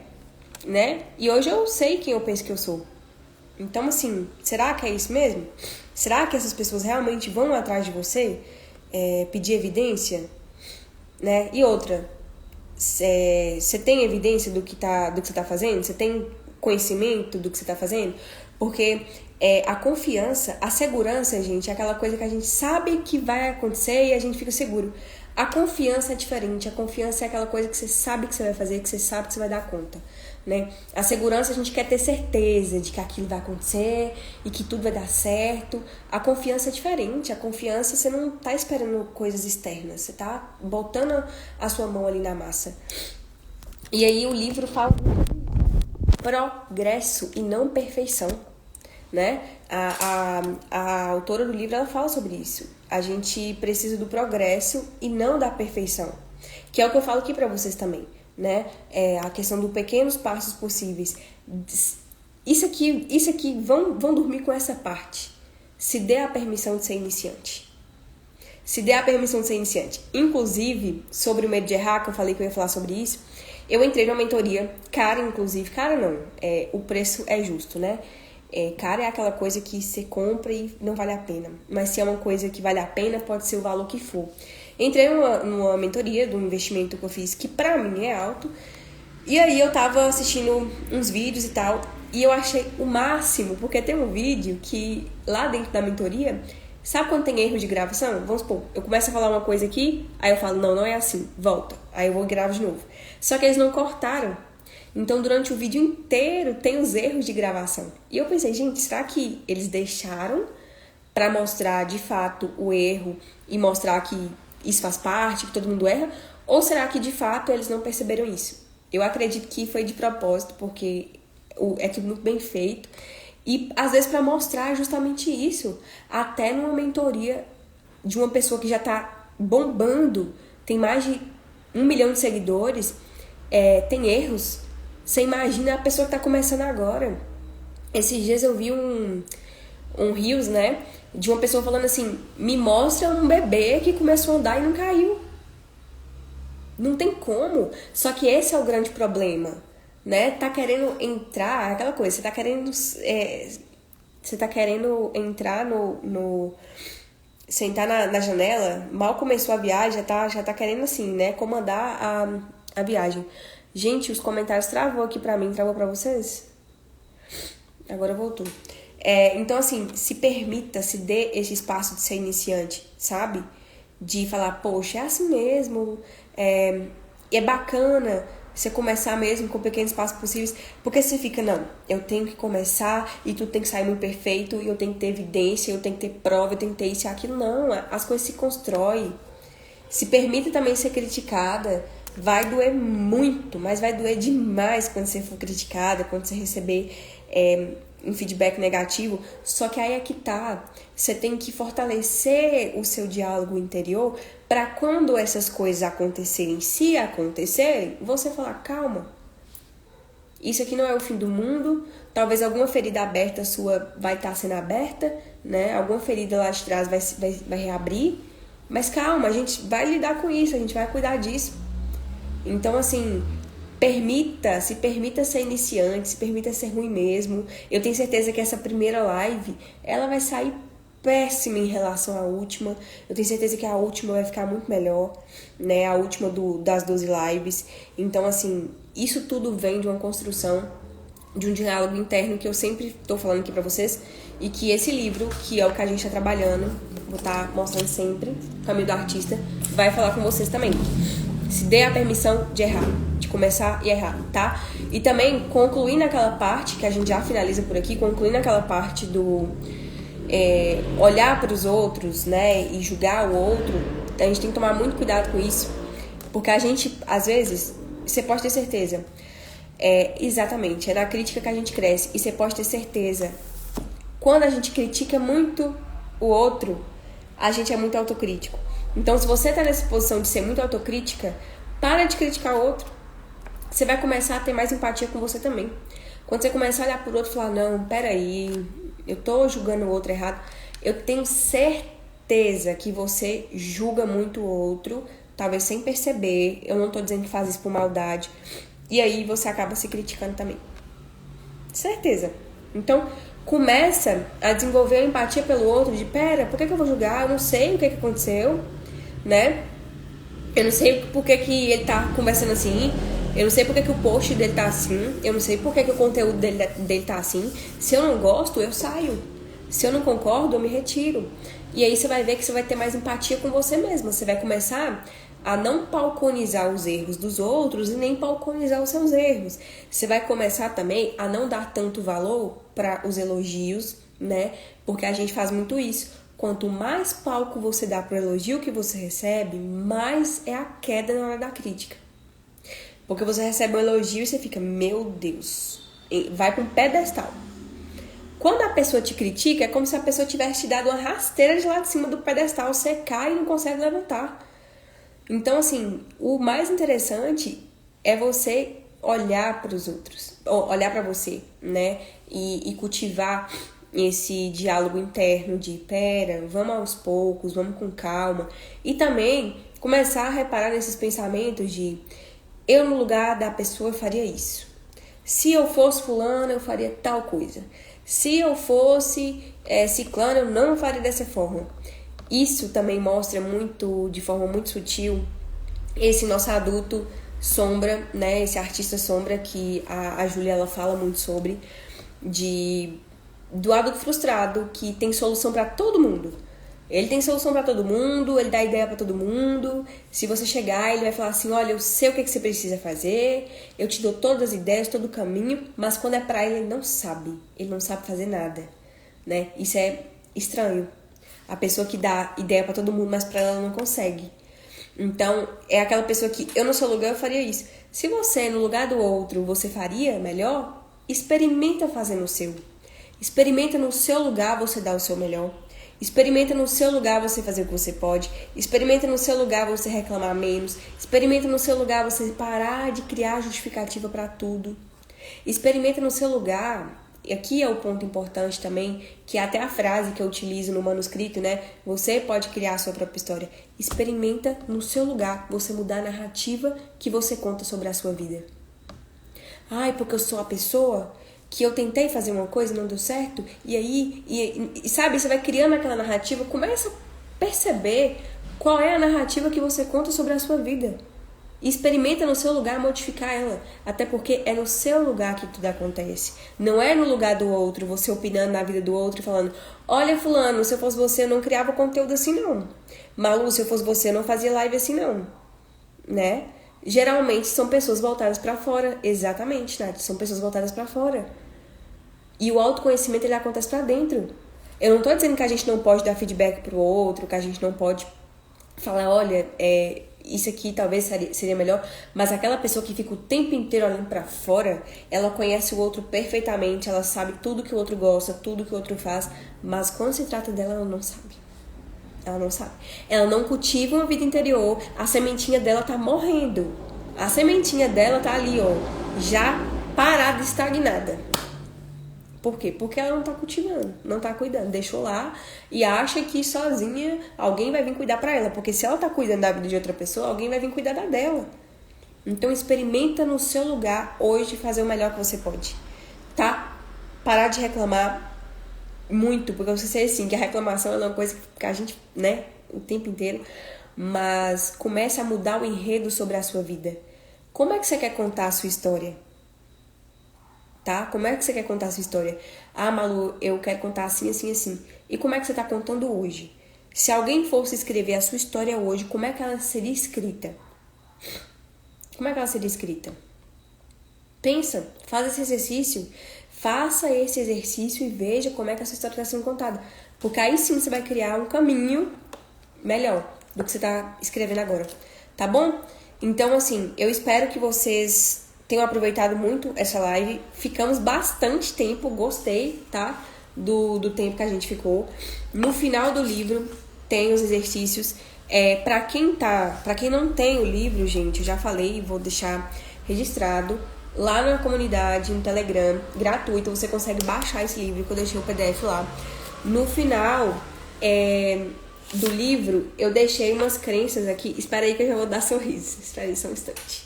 Né? E hoje eu sei quem eu penso que eu sou. Então, assim, será que é isso mesmo? Será que essas pessoas realmente vão atrás de você? Pedir evidência, né? E outra, você tem evidência do que você tá fazendo? Você tem conhecimento do que você tá fazendo? Porque a confiança, a segurança, gente, é aquela coisa que a gente sabe que vai acontecer e a gente fica seguro. A confiança é diferente. A confiança é aquela coisa que você sabe que você vai fazer, que você sabe que você vai dar conta, né? A segurança, a gente quer ter certeza de que aquilo vai acontecer e que tudo vai dar certo. A confiança é diferente. A confiança, você não tá esperando coisas externas. Você tá botando a sua mão ali na massa. E aí o livro fala progresso e não perfeição, né? A autora do livro, ela fala sobre isso. A gente precisa do progresso e não da perfeição, que é o que eu falo aqui pra vocês também, né? A questão dos pequenos passos possíveis. Isso aqui vão dormir com essa parte. Se dê a permissão de ser iniciante. Se dê a permissão de ser iniciante. Inclusive, sobre o medo de errar, que eu falei que eu ia falar sobre isso, eu entrei numa mentoria cara, inclusive. Cara não, o preço é justo, né? Cara é aquela coisa que você compra e não vale a pena. Mas se é uma coisa que vale a pena, pode ser o valor que for. Entrei numa mentoria de um investimento que eu fiz, que pra mim é alto. E aí eu tava assistindo uns vídeos e tal, e eu achei o máximo, porque tem um vídeo que lá dentro da mentoria, sabe quando tem erro de gravação? Vamos supor, eu começo a falar uma coisa aqui, aí eu falo, não é assim, volta. Aí eu vou e gravo de novo. Só que eles não cortaram. Então, durante o vídeo inteiro, tem os erros de gravação. E eu pensei, gente, será que eles deixaram pra mostrar, de fato, o erro e mostrar que isso faz parte, que todo mundo erra? Ou será que, de fato, eles não perceberam isso? Eu acredito que foi de propósito, porque é tudo muito bem feito. E, às vezes, pra mostrar justamente isso. Até numa mentoria de uma pessoa que já tá bombando, tem mais de 1 milhão de seguidores, tem erros. Você imagina a pessoa que tá começando agora. Esses dias eu vi um Reels, né? De uma pessoa falando assim, me mostra um bebê que começou a andar e não caiu. Não tem como. Só que esse é o grande problema, né? Tá querendo entrar, aquela coisa, você tá querendo Você tá querendo entrar sentar na janela, mal começou a viagem, já tá querendo assim, né, comandar a viagem. Gente, os comentários travou aqui pra mim, travou pra vocês? Agora voltou. Então, assim, se permita, se dê esse espaço de ser iniciante, sabe? De falar, poxa, é assim mesmo, é bacana você começar mesmo com pequenos passos possíveis, porque você fica, não, eu tenho que começar e tudo tem que sair muito perfeito, e eu tenho que ter evidência, eu tenho que ter prova, eu tenho que ter isso e aquilo. Não, as coisas se constroem. Se permita também ser criticada. Vai doer muito, mas vai doer demais quando você for criticada, quando você receber um feedback negativo. Só que aí é que tá. Você tem que fortalecer o seu diálogo interior para quando essas coisas acontecerem, se acontecerem, você falar, calma, isso aqui não é o fim do mundo. Talvez alguma ferida aberta sua vai estar sendo aberta, né? Alguma ferida lá de trás vai reabrir. Mas calma, a gente vai lidar com isso, a gente vai cuidar disso. Então, assim, se permita ser iniciante, se permita ser ruim mesmo. Eu tenho certeza que essa primeira live, ela vai sair péssima em relação à última. Eu tenho certeza que a última vai ficar muito melhor, né? A última das 12 lives. Então, assim, isso tudo vem de uma construção, de um diálogo interno que eu sempre tô falando aqui pra vocês. E que esse livro, que é o que a gente tá trabalhando, vou estar mostrando sempre, o Caminho do Artista, vai falar com vocês também. Se dê a permissão de errar, de começar e errar, tá? E também, concluindo aquela parte, que a gente já finaliza por aqui, concluindo aquela parte do olhar para os outros, né, e julgar o outro, a gente tem que tomar muito cuidado com isso, porque a gente, às vezes, você pode ter certeza, exatamente, é na crítica que a gente cresce, e você pode ter certeza, quando a gente critica muito o outro, a gente é muito autocrítico. Então, se você tá nessa posição de ser muito autocrítica, para de criticar o outro. Você vai começar a ter mais empatia com você também. Quando você começar a olhar pro outro e falar, não, peraí, eu tô julgando o outro errado, eu tenho certeza que você julga muito o outro, talvez sem perceber, eu não tô dizendo que faz isso por maldade, e aí você acaba se criticando também. Certeza. Então, começa a desenvolver a empatia pelo outro, de pera, por que eu vou julgar? Eu não sei o que aconteceu, né? Eu não sei por que ele tá conversando assim, eu não sei por que o post dele tá assim, eu não sei por que o conteúdo dele tá assim. Se eu não gosto, eu saio. Se eu não concordo, eu me retiro. E aí você vai ver que você vai ter mais empatia com você mesma. Você vai começar a não balconizar os erros dos outros e nem balconizar os seus erros. Você vai começar também a não dar tanto valor para os elogios, né? Porque a gente faz muito isso. Quanto mais palco você dá pro elogio que você recebe, mais é a queda na hora da crítica. Porque você recebe um elogio e você fica, meu Deus, vai para um pedestal. Quando a pessoa te critica, é como se a pessoa tivesse te dado uma rasteira de lá de cima do pedestal, você cai e não consegue levantar. Então, assim, o mais interessante é você olhar para os outros, olhar para você, né? E cultivar esse diálogo interno de, pera, vamos aos poucos, vamos com calma. E também começar a reparar nesses pensamentos de, eu no lugar da pessoa faria isso. Se eu fosse fulano, eu faria tal coisa. Se eu fosse ciclano, eu não faria dessa forma. Isso também mostra muito, de forma muito sutil, esse nosso adulto sombra, né? Esse artista sombra que a Júlia ela fala muito sobre, do adulto frustrado que tem solução para todo mundo. Ele tem solução para todo mundo, ele dá ideia para todo mundo. Se você chegar, ele vai falar assim, olha, eu sei o que você precisa fazer, eu te dou todas as ideias, todo o caminho, mas quando é para ele não sabe fazer nada, né? Isso é estranho. A pessoa que dá ideia para todo mundo, mas para ela não consegue. Então, é aquela pessoa que, eu no seu lugar eu faria isso. Se você, no lugar do outro, você faria melhor, experimenta fazer no seu. Experimenta no seu lugar você dar o seu melhor. Experimenta no seu lugar você fazer o que você pode. Experimenta no seu lugar você reclamar menos. Experimenta no seu lugar você parar de criar justificativa para tudo. Experimenta no seu lugar, e aqui é o ponto importante também, que é até a frase que eu utilizo no manuscrito, né? Você pode criar a sua própria história. Experimenta no seu lugar você mudar a narrativa que você conta sobre a sua vida. Ai, porque eu sou a pessoa que eu tentei fazer uma coisa e não deu certo, e aí, sabe, você vai criando aquela narrativa, começa a perceber qual é a narrativa que você conta sobre a sua vida. Experimenta no seu lugar modificar ela. Até porque é no seu lugar que tudo acontece. Não é no lugar do outro, você opinando na vida do outro e falando: olha, fulano, se eu fosse você eu não criava conteúdo assim não. Malu, se eu fosse você eu não fazia live assim não. Né? Geralmente são pessoas voltadas pra fora. Exatamente, Nath. São pessoas voltadas pra fora. E o autoconhecimento, ele acontece pra dentro. Eu não tô dizendo que a gente não pode dar feedback pro outro, que a gente não pode falar: olha, isso aqui talvez seria melhor, mas aquela pessoa que fica o tempo inteiro olhando pra fora, ela conhece o outro perfeitamente, ela sabe tudo que o outro gosta, tudo que o outro faz, mas quando se trata dela, ela não sabe. Ela não sabe. Ela não cultiva uma vida interior, a sementinha dela tá morrendo. A sementinha dela tá ali, ó, já parada, estagnada. Por quê? Porque ela não tá cultivando, não tá cuidando, deixou lá e acha que sozinha alguém vai vir cuidar pra ela. Porque se ela tá cuidando da vida de outra pessoa, alguém vai vir cuidar da dela. Então experimenta no seu lugar hoje fazer o melhor que você pode, tá? Parar de reclamar muito, porque eu sei assim, que a reclamação é uma coisa que a gente, né, o tempo inteiro, mas comece a mudar o enredo sobre a sua vida. Como é que você quer contar a sua história? Tá? Como é que você quer contar a sua história? Ah, Malu, eu quero contar assim, assim, assim. E como é que você tá contando hoje? Se alguém fosse escrever a sua história hoje, como é que ela seria escrita? Como é que ela seria escrita? Pensa, faz esse exercício. Faça esse exercício e veja como é que a sua história está sendo contada. Porque aí sim você vai criar um caminho melhor do que você tá escrevendo agora. Tá bom? Então, assim, eu espero que vocês tenham aproveitado muito essa live. Ficamos bastante tempo, gostei, tá? Do tempo que a gente ficou. No final do livro tem os exercícios. Pra quem não tem o livro, gente, eu já falei, vou deixar registrado lá na comunidade, no Telegram, gratuito. Você consegue baixar esse livro, que eu deixei o PDF lá. No final do livro, eu deixei umas crenças aqui. Espera aí que eu já vou dar sorriso. Espera aí só um instante.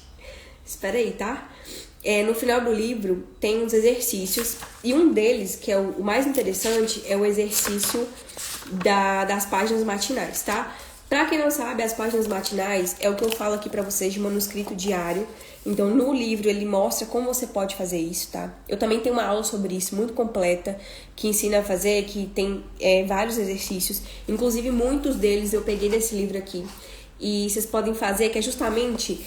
Espera aí, tá? No final do livro tem uns exercícios e um deles, que é o mais interessante, é o exercício das páginas matinais, tá? Pra quem não sabe, as páginas matinais é o que eu falo aqui pra vocês de manuscrito diário. Então, no livro, ele mostra como você pode fazer isso, tá? Eu também tenho uma aula sobre isso, muito completa, que ensina a fazer, que tem vários exercícios. Inclusive, muitos deles eu peguei desse livro aqui. E vocês podem fazer, que é justamente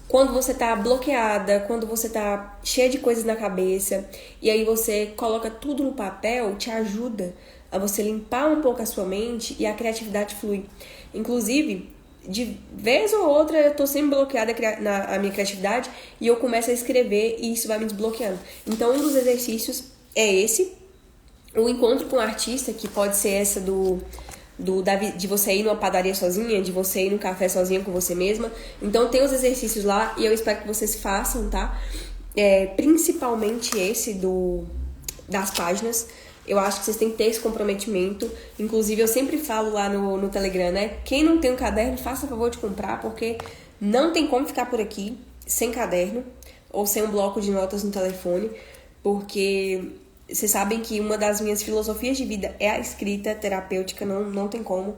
quando você tá bloqueada, quando você tá cheia de coisas na cabeça, e aí você coloca tudo no papel, te ajuda a você limpar um pouco a sua mente e a criatividade flui. Inclusive, de vez ou outra eu tô sempre bloqueada a minha criatividade e eu começo a escrever e isso vai me desbloqueando. Então, um dos exercícios é esse, o encontro com o artista, que pode ser essa de você ir numa padaria sozinha, de você ir num café sozinha com você mesma. Então tem os exercícios lá e eu espero que vocês façam, tá? Principalmente esse das páginas. Eu acho que vocês têm que ter esse comprometimento. Inclusive, eu sempre falo lá no Telegram, né? Quem não tem um caderno, faça favor de comprar, porque não tem como ficar por aqui sem caderno ou sem um bloco de notas no telefone, porque vocês sabem que uma das minhas filosofias de vida é a escrita terapêutica, não tem como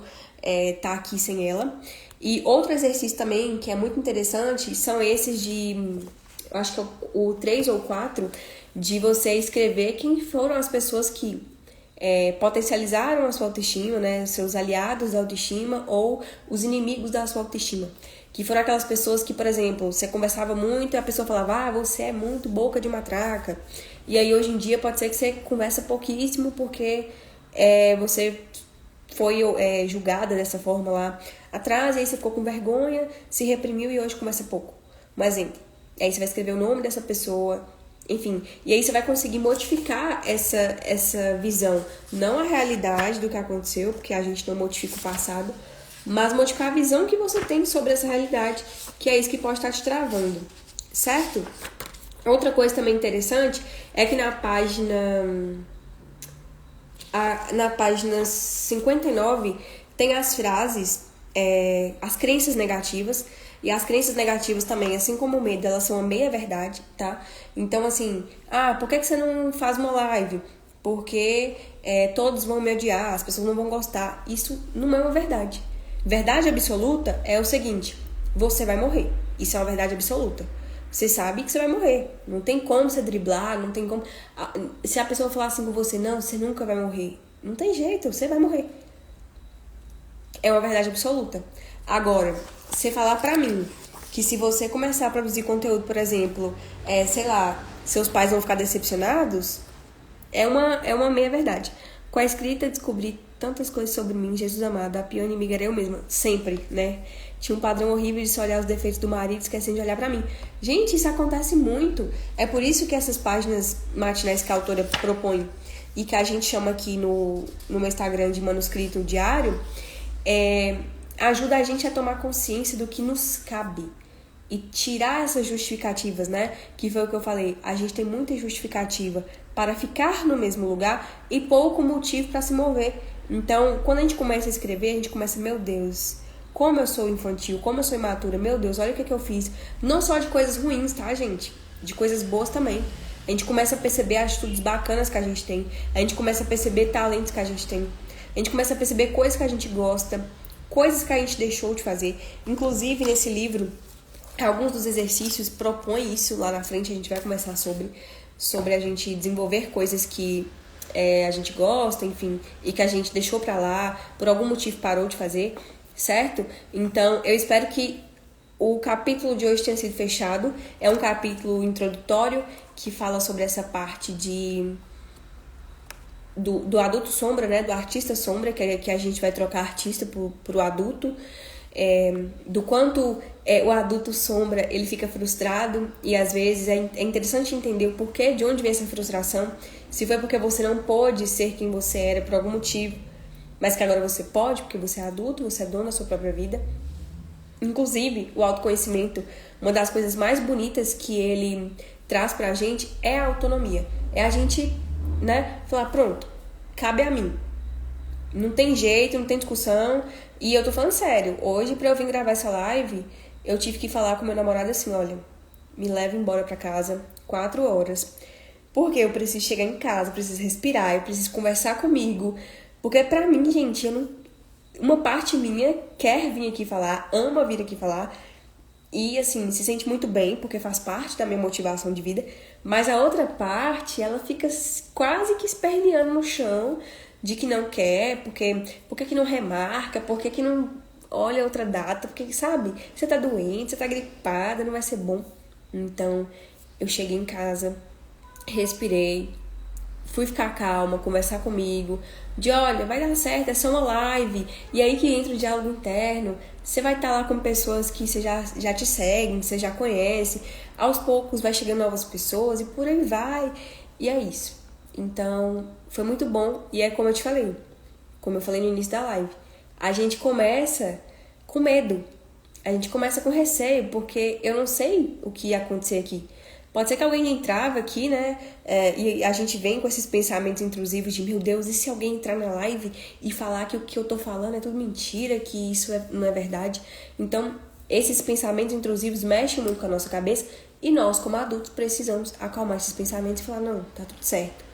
tá aqui sem ela. E outro exercício também que é muito interessante são esses eu acho que é o 3 ou 4, de você escrever quem foram as pessoas que potencializaram a sua autoestima, né? Seus aliados da autoestima ou os inimigos da sua autoestima. Que foram aquelas pessoas que, por exemplo, você conversava muito e a pessoa falava: você é muito boca de matraca. E aí hoje em dia pode ser que você conversa pouquíssimo porque você foi julgada dessa forma lá atrás, e aí você ficou com vergonha, se reprimiu e hoje conversa pouco. Um exemplo. Aí você vai escrever o nome dessa pessoa, enfim. E aí você vai conseguir modificar essa visão. Não a realidade do que aconteceu, porque a gente não modifica o passado, mas modificar a visão que você tem sobre essa realidade, que é isso que pode estar te travando, certo? Outra coisa também interessante é que na página 59 tem as frases, as crenças negativas, E as crenças negativas também, assim como o medo, elas são uma meia-verdade, tá? Então, assim, por que você não faz uma live? Porque todos vão me odiar, as pessoas não vão gostar. Isso não é uma verdade. Verdade absoluta é o seguinte: você vai morrer. Isso é uma verdade absoluta. Você sabe que você vai morrer. Não tem como você driblar, não tem como... Se a pessoa falar assim com você, não, você nunca vai morrer. Não tem jeito, você vai morrer. É uma verdade absoluta. Agora, você falar pra mim que se você começar a produzir conteúdo, por exemplo, sei lá, seus pais vão ficar decepcionados, é uma meia-verdade. Com a escrita, descobri tantas coisas sobre mim, Jesus amado, a pior inimiga era eu mesma, sempre, né? Tinha um padrão horrível de se olhar os defeitos do marido, esquecendo de olhar pra mim. Gente, isso acontece muito. É por isso que essas páginas matinais que a autora propõe e que a gente chama aqui no meu Instagram de manuscrito diário, ajuda a gente a tomar consciência do que nos cabe e tirar essas justificativas, né? Que foi o que eu falei. A gente tem muita justificativa para ficar no mesmo lugar e pouco motivo para se mover. Então, quando a gente começa a escrever, a gente começa, meu Deus, como eu sou infantil, como eu sou imatura, meu Deus, olha o que eu fiz. Não só de coisas ruins, tá, gente? De coisas boas também. A gente começa a perceber atitudes bacanas que a gente tem. A gente começa a perceber talentos que a gente tem. A gente começa a perceber coisas que a gente gosta, coisas que a gente deixou de fazer. Inclusive, nesse livro, alguns dos exercícios propõem isso. Lá na frente a gente vai conversar sobre a gente desenvolver coisas que a gente gosta, enfim, e que a gente deixou pra lá, por algum motivo parou de fazer, certo? Então, eu espero que o capítulo de hoje tenha sido fechado. É um capítulo introdutório que fala sobre essa parte do adulto sombra, né? Do artista sombra, que a gente vai trocar artista pro adulto. Do quanto o adulto sombra ele fica frustrado, e às vezes é interessante entender o porquê, de onde vem essa frustração. Se foi porque você não pôde ser quem você era por algum motivo, mas que agora você pode, porque você é adulto, você é dono da sua própria vida. Inclusive, o autoconhecimento, uma das coisas mais bonitas que ele traz pra gente é a autonomia. É a gente, né, falar, pronto, cabe a mim. Não tem jeito, não tem discussão. E eu tô falando sério, hoje pra eu vir gravar essa live, eu tive que falar com meu namorado assim, olha, me leva embora pra casa 4 horas. Porque eu preciso chegar em casa, eu preciso respirar, eu preciso conversar comigo. Porque pra mim, gente, uma parte minha quer vir aqui falar, ama vir aqui falar. E assim, se sente muito bem, porque faz parte da minha motivação de vida. Mas a outra parte, ela fica quase que esperneando no chão, de que não quer, por que não remarca, por que não olha outra data, porque, sabe, você tá doente, você tá gripada, não vai ser bom. Então, eu cheguei em casa, respirei, fui ficar calma, conversar comigo, olha, vai dar certo, é só uma live. E aí que entra o diálogo interno, você vai estar lá com pessoas que você já te seguem, que você já conhece, aos poucos vai chegando novas pessoas e por aí vai, e é isso. Então, foi muito bom, e é como eu te falei, como eu falei no início da live, a gente começa com medo, a gente começa com receio, porque eu não sei o que ia acontecer aqui. Pode ser que alguém entrava aqui, né, e a gente vem com esses pensamentos intrusivos de, meu Deus, e se alguém entrar na live e falar que o que eu tô falando é tudo mentira, que isso não é verdade? Então, esses pensamentos intrusivos mexem muito com a nossa cabeça, e nós, como adultos, precisamos acalmar esses pensamentos e falar, não, tá tudo certo.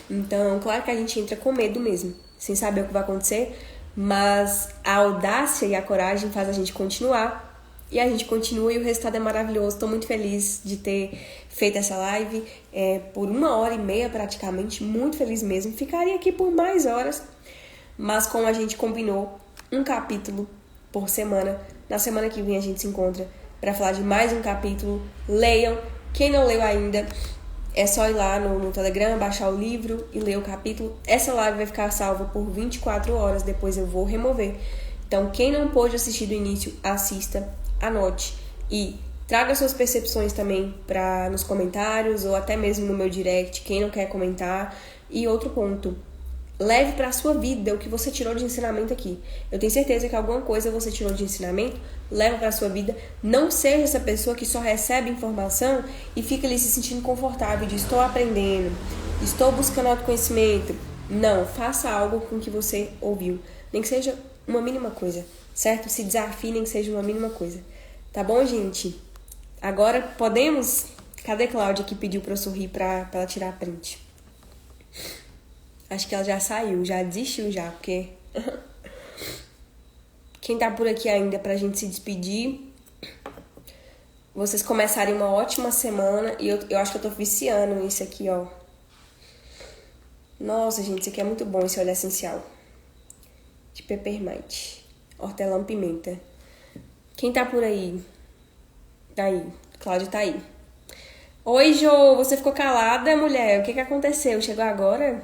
Então, claro que a gente entra com medo mesmo, sem saber o que vai acontecer, mas a audácia e a coragem faz a gente continuar. E a gente continua e o resultado é maravilhoso. Estou muito feliz de ter feito essa live por 1h30 praticamente, muito feliz mesmo. Ficaria aqui por mais horas, mas como a gente combinou, um capítulo por semana. Na semana que vem a gente se encontra para falar de mais um capítulo. Leiam, quem não leu ainda, é só ir lá no Telegram, baixar o livro e ler o capítulo. Essa live vai ficar salva por 24 horas, depois eu vou remover. Então, quem não pôde assistir do início, assista, anote e traga suas percepções também nos comentários ou até mesmo no meu direct, quem não quer comentar. E outro ponto, leve para a sua vida o que você tirou de ensinamento aqui. Eu tenho certeza que alguma coisa você tirou de ensinamento, leva para a sua vida. Não seja essa pessoa que só recebe informação e fica ali se sentindo confortável de estou aprendendo, estou buscando autoconhecimento. Não, faça algo com o que você ouviu, nem que seja uma mínima coisa, certo? Se desafie, nem que seja uma mínima coisa, Tá bom, gente? Agora podemos... Cadê Cláudia que pediu pra eu sorrir pra ela tirar print? Acho que ela já saiu, já desistiu já, porque... Quem tá por aqui ainda pra gente se despedir... Vocês começarem uma ótima semana. E eu acho que eu tô viciando nisso aqui, ó. Nossa, gente, isso aqui é muito bom, esse óleo essencial. De peppermint. Hortelã-pimenta. Quem tá por aí? Tá aí. Cláudia tá aí. Oi, Jô. Você ficou calada, mulher? O que aconteceu? Chegou agora?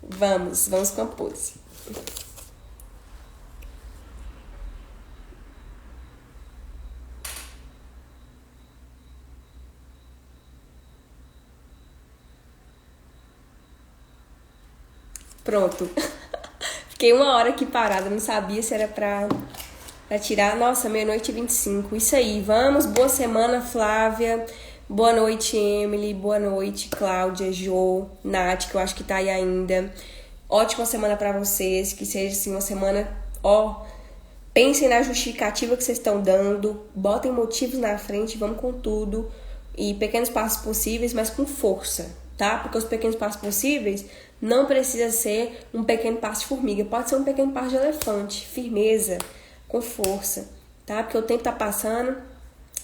Vamos com a pose. Pronto. Fiquei 1 hora aqui parada, não sabia se era pra tirar. Nossa, meia-noite e 25. Isso aí, vamos. Boa semana, Flávia. Boa noite, Emily. Boa noite, Cláudia, Jô, Nath, que eu acho que tá aí ainda. Ótima semana pra vocês. Que seja, assim, uma semana, ó... Pensem na justificativa que vocês estão dando. Botem motivos na frente, vamos com tudo. E pequenos passos possíveis, mas com força, tá? Porque os pequenos passos possíveis não precisa ser um pequeno passo de formiga. Pode ser um pequeno passo de elefante. Firmeza, com força, tá? Porque o tempo tá passando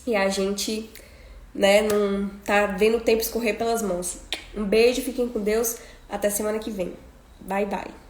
e a gente, né, não tá vendo o tempo escorrer pelas mãos. Um beijo, fiquem com Deus. Até semana que vem. Bye, bye.